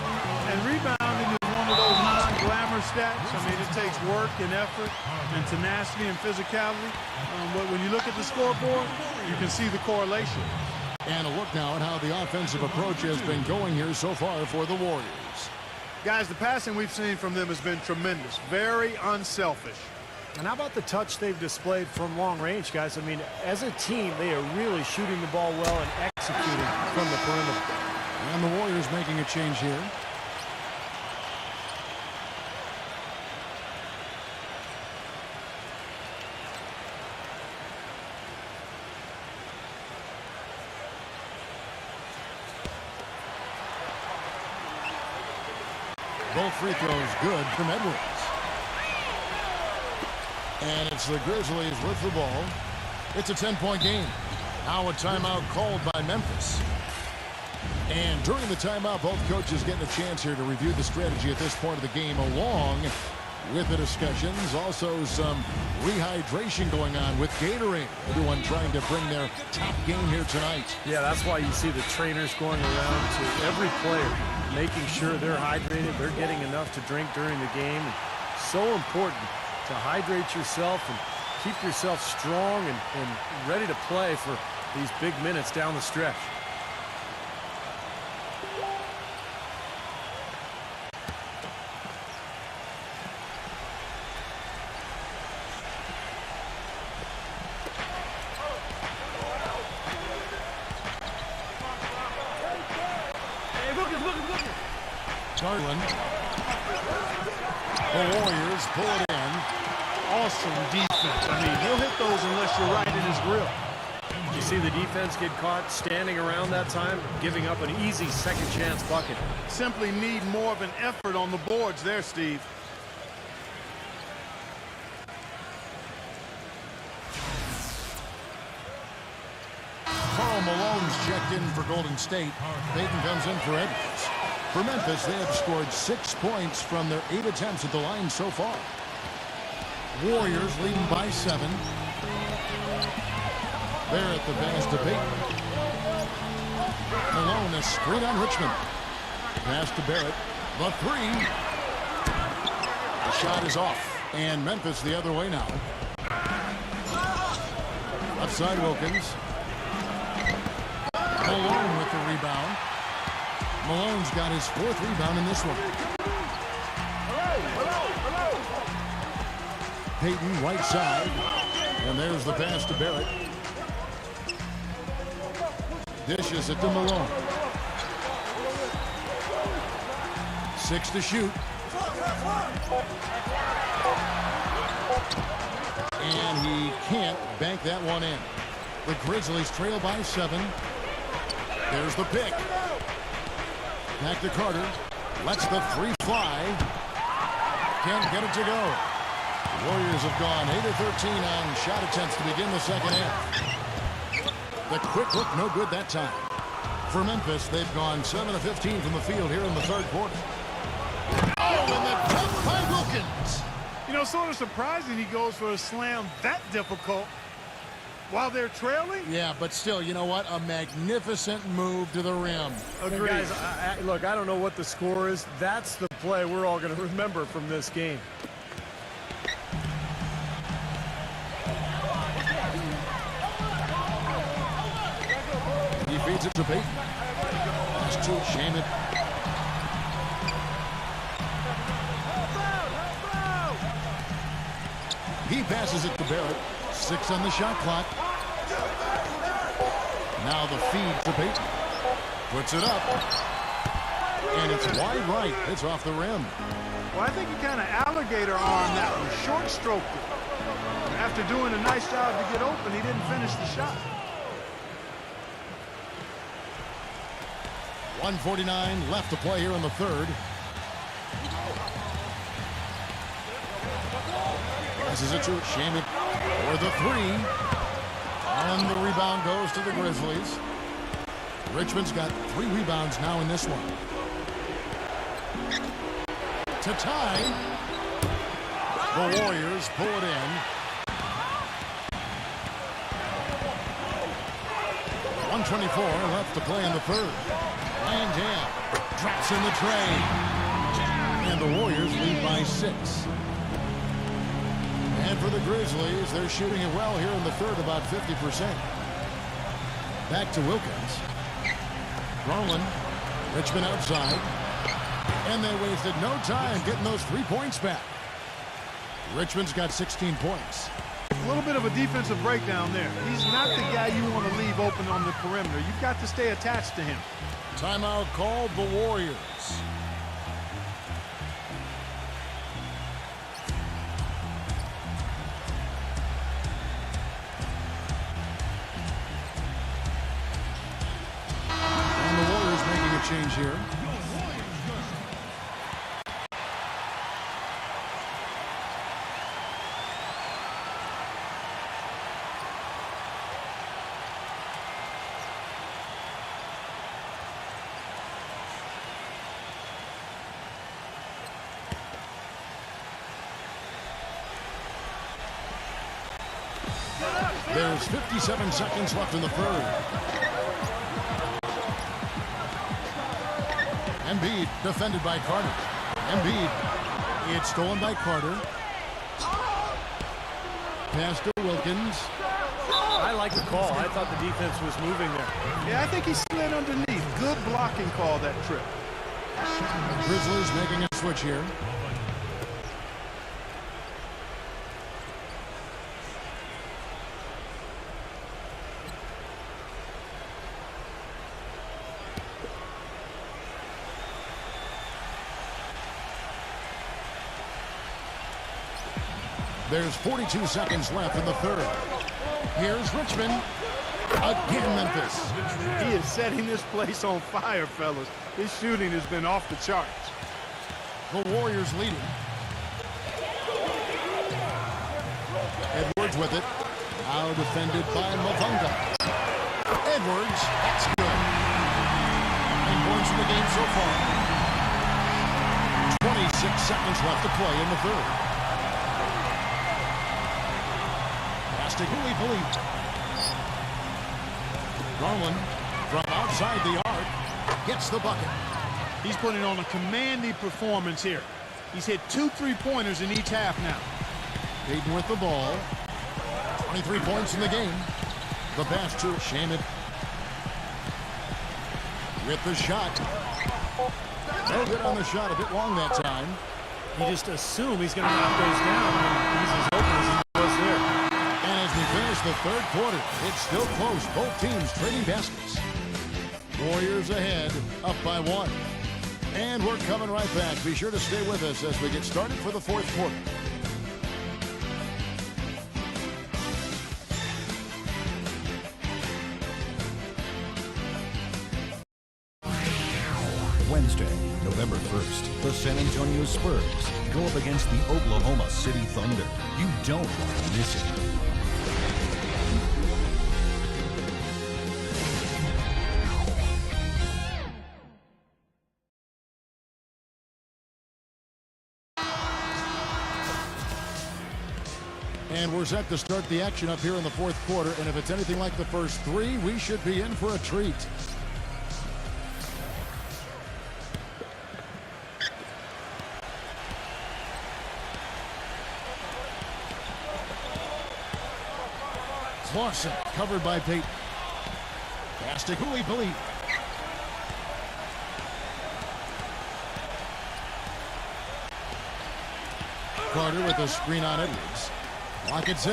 And rebounding is one of those non-glamour stats. I mean, it takes work and effort and tenacity and physicality. But when you look at the scoreboard, you can see the correlation. And a look now at how the offensive approach has been going here so far for the Warriors. Guys, the passing we've seen from them has been tremendous. Very unselfish. And how about the touch they've displayed from long range, guys? I mean, as a team, they are really shooting the ball well and executing from the perimeter. And the Warriors making a change here. Both free throws good from Edwards. And it's the Grizzlies with the ball. It's a 10-point game. Now a timeout called by Memphis. And during the timeout, both coaches getting a chance here to review the strategy at this point of the game, along with the discussions. Also some rehydration going on with Gatorade. Everyone trying to bring their top game here tonight. Yeah, that's why you see the trainers going around to every player, making sure they're hydrated, they're getting enough to drink during the game. And so important to hydrate yourself and keep yourself strong and ready to play for these big minutes down the stretch. Garland. The Warriors pull it in. Awesome defense. I mean, he'll hit those unless you're right in his grill. You see the defense get caught standing around that time, giving up an easy second chance bucket. Simply need more of an effort on the boards there, Steve. Karl Malone's checked in for Golden State. Payton comes in for Edwards. For Memphis, they have scored 6 points from their 8 attempts at the line so far. Warriors leading by 7. They're at the pass to Payton. Malone, a screen on Richmond. Pass to Barrett. The 3. The shot is off. And Memphis the other way now. Left side Wilkins. Malone with the rebound. Malone's got his 4th rebound in this one. Payton right side. And there's the pass to Barrett. Dishes it to Malone. 6 to shoot. And he can't bank that one in. The Grizzlies trail by 7. There's the pick. Back to Carter. Lets the 3 fly. Can't get it to go. Warriors have gone 8 of 13 on shot attempts to begin the second half. The quick look, no good that time. For Memphis, they've gone 7 of 15 from the field here in the third quarter. Oh, and the dunk by Wilkins. You know, sort of surprising he goes for a slam that difficult while they're trailing. Yeah, but still, you know what? A magnificent move to the rim. Agreed. Guys, look, I don't know what the score is. That's the play we're all going to remember from this game. He feeds it to Payton. Pass to Shamet. He passes it to Barrett. 6 on the shot clock. Now the feed to Payton. Puts it up. And it's wide right. It's off the rim. Well, I think he kind of alligator armed that one. Short stroked it. After doing a nice job to get open, he didn't finish the shot. 1:49 left to play here in the third. Passes it to Shamet for the 3. And the rebound goes to the Grizzlies. Richmond's got 3 rebounds now in this one. To tie. The Warriors pull it in. 1:24 left to play in the third. And down. Drops in the tray. And the Warriors lead by 6. And for the Grizzlies, they're shooting it well here in the third, about 50%. Back to Wilkins. Garland. Richmond outside. And they wasted no time getting those 3 points back. Richmond's got 16 points. A little bit of a defensive breakdown there. He's not the guy you want to leave open on the perimeter. You've got to stay attached to him. Timeout called the Warriors. And the Warriors making a change here. There's 57 seconds left in the third. Embiid defended by Carter. Embiid. It's stolen by Carter. Pass to Wilkins. I like the call. I thought the defense was moving there. Yeah, I think he slid underneath. Good blocking call that trip. The Grizzlies making a switch here. There's 42 seconds left in the third. Here's Richmond. Again, Memphis. He is setting this place on fire, fellas. His shooting has been off the charts. The Warriors leading. Edwards with it. Now defended by Mavunga. Edwards. That's good. 9 points in the game so far. 26 seconds left to play in the third. Pass to Hooley. Garland from outside the arc gets the bucket. He's putting on a commanding performance here. He's hit 2 3-pointers in each half now. Payton with the ball. 23 points in the game. The pass to Shaman. With the shot. No good on the shot. A bit long that time. You just assume he's going to knock those down. He's as open as he was there. And as we finish the third quarter, it's still close. Both teams trading baskets. Warriors ahead, up by 1. And we're coming right back. Be sure to stay with us as we get started for the fourth quarter. Wednesday, November 1st, the San Antonio Spurs go up against the Oklahoma City Thunder. You don't want to miss it. And we're set to start the action up here in the fourth quarter. And if it's anything like the first 3, we should be in for a treat. Clausen covered by Payton. Pass to Hooley. Carter with a screen on Edwards. Lock at 6.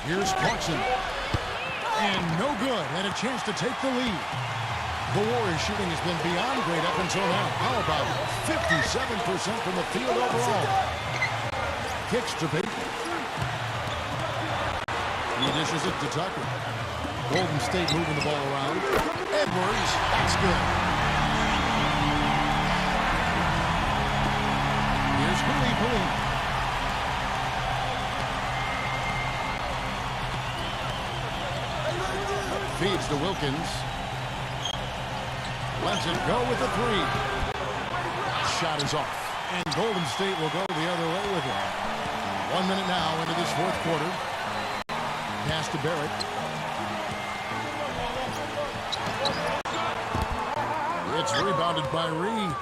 Here's Clarkson. And no good. And a chance to take the lead. The Warriors shooting has been beyond great up until now. How about 57% from the field overall? Kicks to Payton. He dishes it to Tucker. Golden State moving the ball around. Edwards, that's good. Here's Hooley. Feeds to Wilkins. Lets it go with the 3. Shot is off. And Golden State will go the other way with it. 1 minute now into this fourth quarter. Pass to Barrett. It's rebounded by Reed.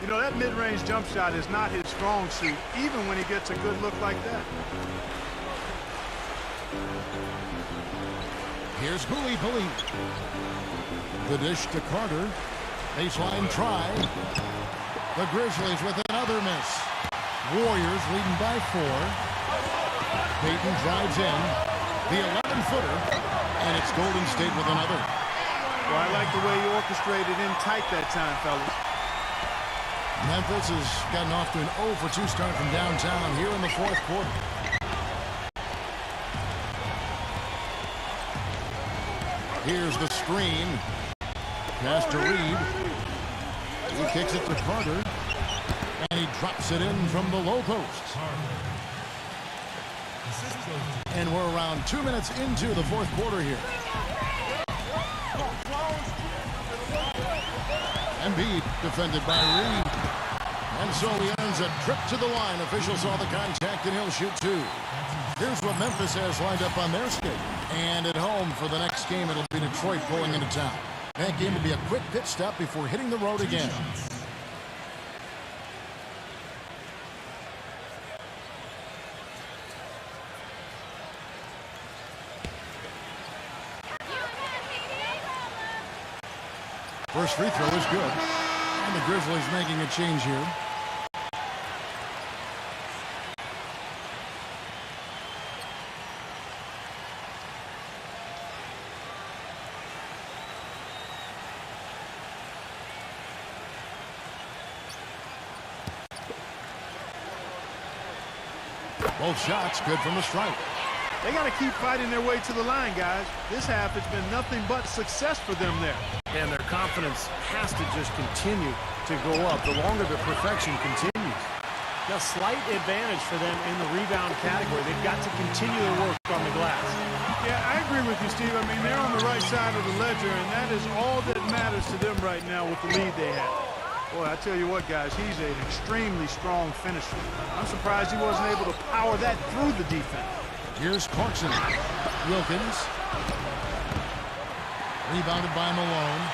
You know, that mid-range jump shot is not his strong suit, even when he gets a good look like that. Here's Hooley. The dish to Carter. Baseline try. The Grizzlies with another miss. Warriors leading by 4. Payton drives in. The 11-footer. And it's Golden State with another. Well, I like the way you orchestrated in tight that time, fellas. Memphis has gotten off to an 0 for 2 start from downtown here in the fourth quarter. Here's the screen. Pass to Reed. He kicks it to Carter. And he drops it in from the low post. And we're around 2 minutes into the fourth quarter here. Embiid defended by Reed. And so he earns a trip to the line. Official saw the contact and he'll shoot 2. Here's what Memphis has lined up on their schedule. And at home for the next game, it'll be Detroit going into town. That game will be a quick pit stop before hitting the road again. First free throw is good. And the Grizzlies making a change here. Both shots good from the stripe. They got to keep fighting their way to the line, guys. This half has been nothing but success for them there. And their confidence has to just continue to go up the longer the perfection continues. A slight advantage for them in the rebound category. They've got to continue their work on the glass. Yeah, I agree with you, Steve. I mean, they're on the right side of the ledger, and that is all that matters to them right now with the lead they have. Boy, I tell you what, guys, he's an extremely strong finisher. I'm surprised he wasn't able to power that through the defense. Here's Clarkson. Wilkins. Rebounded by Malone.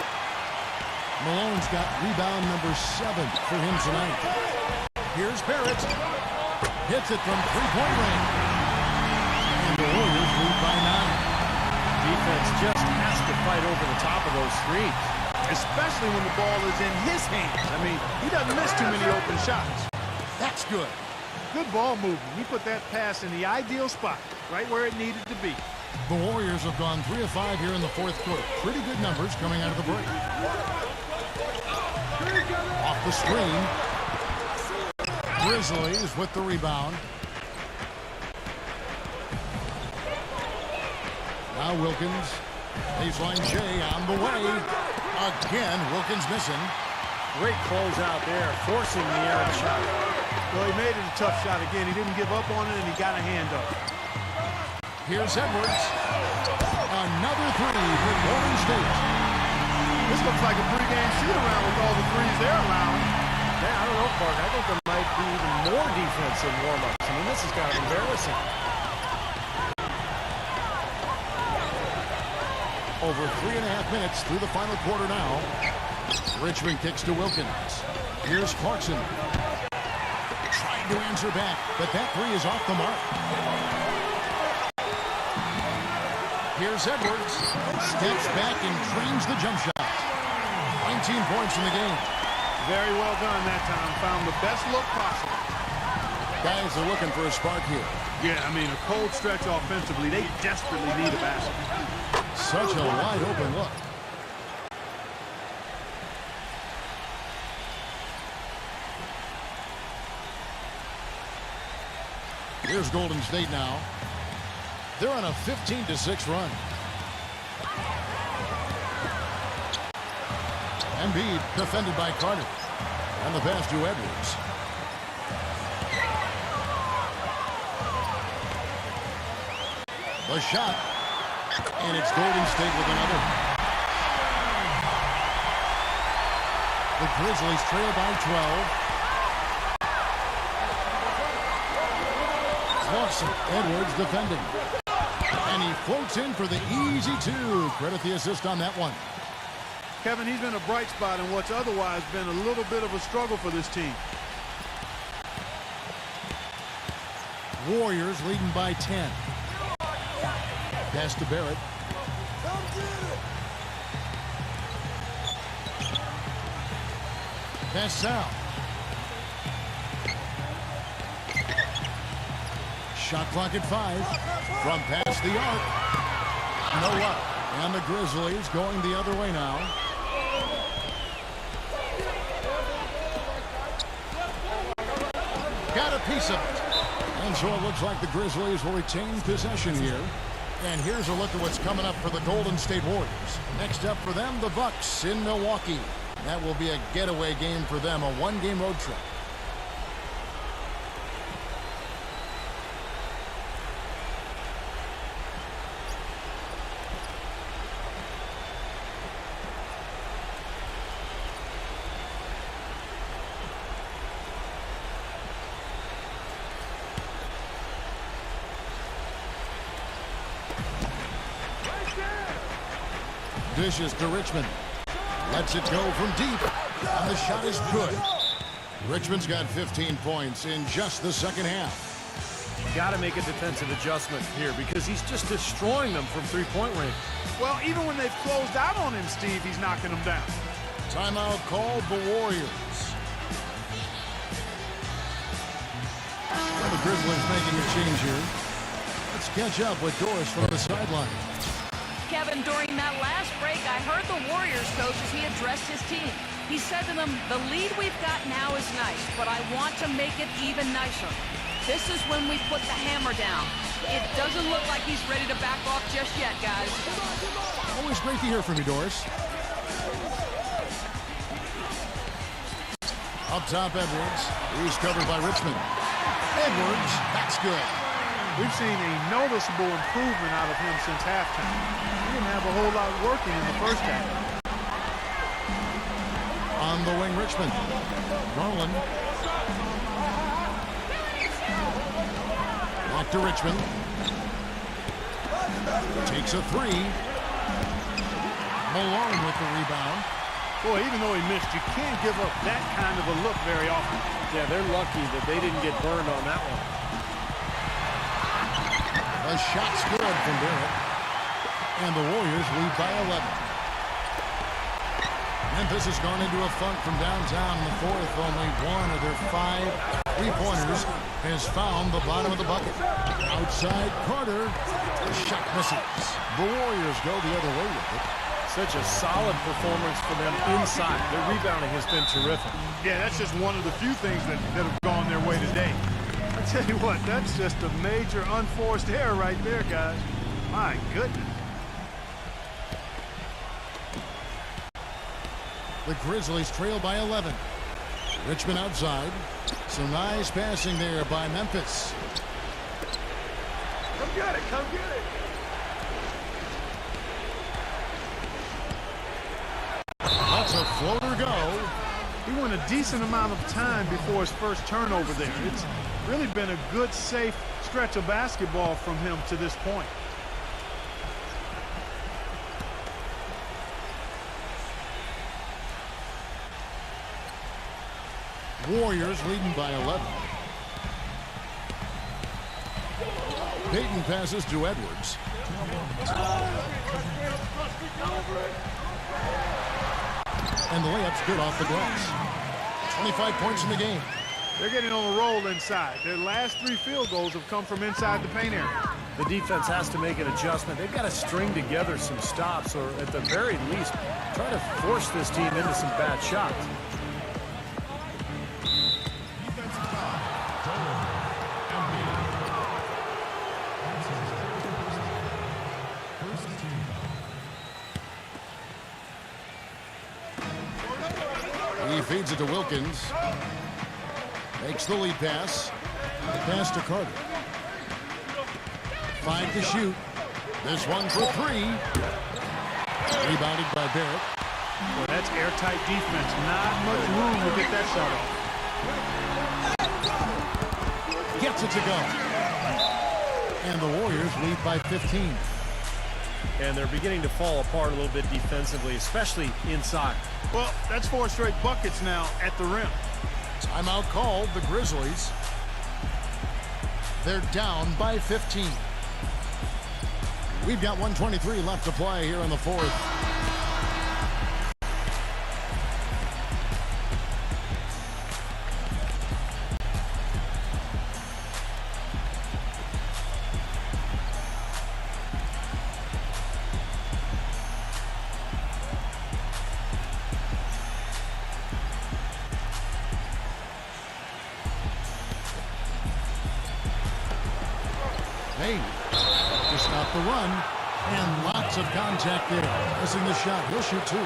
Malone's got rebound number 7 for him tonight. Here's Barrett. Hits it from three-point range. And the Warriors lead by 9. Defense just has to fight over the top of those threes. Especially when the ball is in his hands. I mean, he doesn't miss too many open shots. That's good. Good ball movement. He put that pass in the ideal spot, right where it needed to be. The Warriors have gone 3 of 5 here in the fourth quarter. Pretty good numbers coming out of the break. Off the screen. Grizzlies with the rebound. Now Wilkins. Baseline J on the way. Again, Wilkins missing. Great closeout there, forcing the errant shot. Well, he made it a tough shot again. He didn't give up on it, and he got a hand up. Here's Edwards. Another three for Golden State. This looks like a pregame shoot-around with all the threes they're allowing. Yeah, I don't know, Clark. I think there might be even more defense in warm-ups. I mean, this is kind of embarrassing. Over 3.5 minutes through the final quarter now. Richmond kicks to Wilkins. Here's Clarkson. Trying to answer back, but that three is off the mark. Here's Edwards. Steps back and trains the jump shot. 19 points in the game. Very well done that time. Found the best look possible. Guys are looking for a spark here. Yeah, I mean, a cold stretch offensively. They desperately need a basket. Such a wide open look. Here's Golden State now. They're on a 15-6 run. Embiid defended by Carter. And the pass to Edwards. The shot. And it's Golden State with another. The Grizzlies trail by 12. Clarkson, Edwards defending. And he floats in for the easy two. Credit the assist on that one. Kevin, he's been a bright spot in what's otherwise been a little bit of a struggle for this team. Warriors leading by 10. Pass to Barrett. Pass out. Shot clock at 5. From past the arc. No luck. And the Grizzlies going the other way now. Got a piece of it. And so it looks like the Grizzlies will retain possession here. And here's a look at what's coming up for the Golden State Warriors. Next up for them, the Bucks in Milwaukee. That will be a getaway game for them, a one-game road trip. Dishes to Richmond. Lets it go from deep. And the shot is good. Richmond's got 15 points in just the second half. Got to make a defensive adjustment here because he's just destroying them from three-point range. Well, even when they've closed out on him, Steve, he's knocking them down. Timeout called the Warriors. Well, the Grizzlies making a change here. Let's catch up with Doris from the sideline. Kevin, during that last break, I heard the Warriors coach as he addressed his team. He said to them, the lead we've got now is nice, but I want to make it even nicer. This is when we put the hammer down. It doesn't look like he's ready to back off just yet, guys. Always great to hear from you, Doris. Up top, Edwards. He's covered by Richmond. Edwards, that's good. We've seen a noticeable improvement out of him since halftime. He didn't have a whole lot working in the first half. On the wing, Richmond. Garland. Back to Richmond. Takes a three. Malone with the rebound. Boy, even though he missed, you can't give up that kind of a look very often. Yeah, they're lucky that they didn't get burned on that one. The shot's good from Barrett. And the Warriors lead by 11. Memphis has gone into a funk from downtown in the fourth. Only one of their 5 three-pointers has found the bottom of the bucket. Outside Carter. The shot misses. The Warriors go the other way with it. Such a solid performance for them inside. Their rebounding has been terrific. Yeah, that's just one of the few things that have gone their way today. I tell you what, that's just a major unforced error right there, guys. My goodness. The Grizzlies trail by 11. Richmond outside. Some nice passing there by Memphis. Come get it, come get it. That's a floater go. He went a decent amount of time before his first turnover there. It's really been a good, safe stretch of basketball from him to this point. Warriors leading by 11. Payton passes to Edwards. And the layup's good off the glass. 25 points in the game. They're getting on a roll inside. Their last 3 field goals have come from inside the paint area. The defense has to make an adjustment. They've got to string together some stops, or at the very least, try to force this team into some bad shots. He feeds it to Wilkins. Makes the lead pass. Pass to Carter. 5 to shoot. This one for 3. Rebounded by Barrett. Well, that's airtight defense. Not much room to get that shot off. Gets it to go. And the Warriors lead by 15. And they're beginning to fall apart a little bit defensively, especially inside. Well, that's 4 straight buckets now at the rim. Timeout called, the Grizzlies. They're down by 15. We've got 1:23 left to play here in the fourth. Hey, to stop the run, and lots of contact there. Missing the shot. He'll shoot 2. He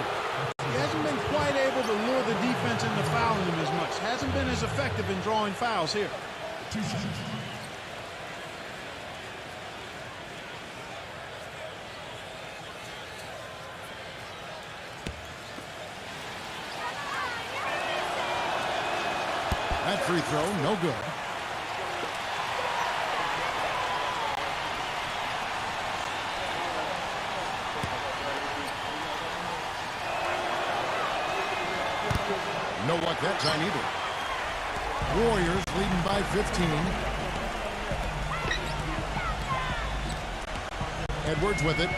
hasn't been quite able to lure the defense into fouling him as much. Hasn't been as effective in drawing fouls here. 2 shots. That free throw, no good. No luck that time either. Warriors leading by 15. Edwards with it.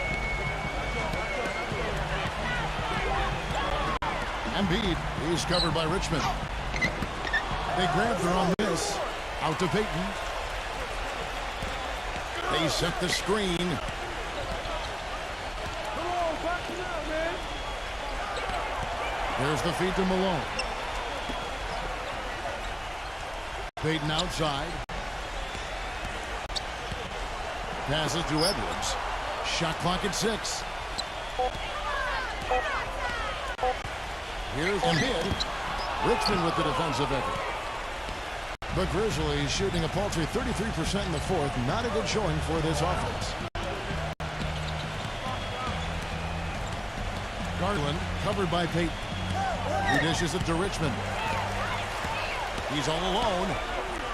Embiid is covered by Richmond. They grabbed her on this. Out to Payton. They set the screen. Come on, back it up, man. There's the feed to Malone. Payton outside. Passes to Edwards. Shot clock at 6. Here's Embiid. Richmond with the defensive effort. The Grizzlies shooting a paltry 33% in the fourth. Not a good showing for this offense. Garland covered by Payton. He dishes it to Richmond. He's all alone.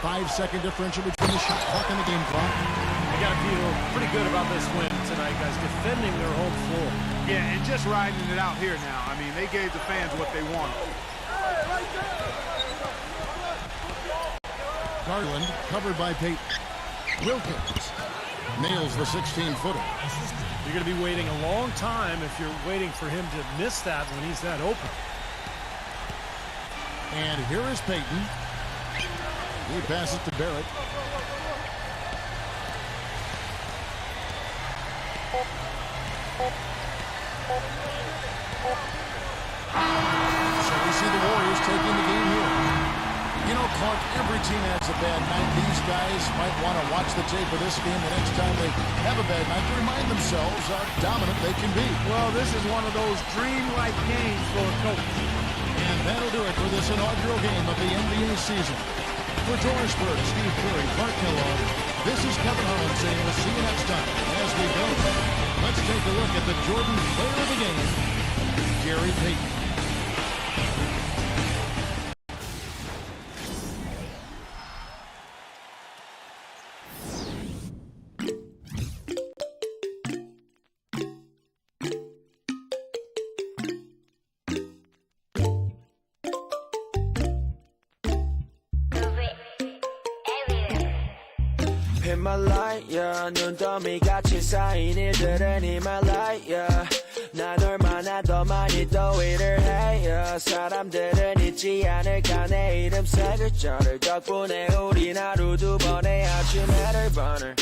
5-second differential between the shot clock and the game clock. They got to feel pretty good about this win tonight, guys, defending their home floor. Yeah, and just riding it out here now. I mean, they gave the fans what they wanted. Garland covered by Peyton. Wilkins nails the 16-footer. You're going to be waiting a long time if you're waiting for him to miss that when he's that open. And here is Peyton. He passes to Barrett. So we see the Warriors taking the game here. You know, Clark, every team has a bad night. These guys might want to watch the tape of this game the next time they have a bad night to remind themselves how dominant they can be. Well, this is one of those dream-like games for a coach. And that'll do it for this inaugural game of the NBA season. For George Berg, Steve Curry, Clark Kellogg, this is Kevin Harlan saying we'll see you next time. As we go, let's take a look at the Jordan player of the game, Gary Payton. Himalaya 눈더미 같이 쌓인 일들은 Himalaya 난 얼마나 더 많이 더위를 해요 사람들은 잊지 않을까 내 이름 세 글자를 덕분에 우린 하루 두 번의 아침 해를 버는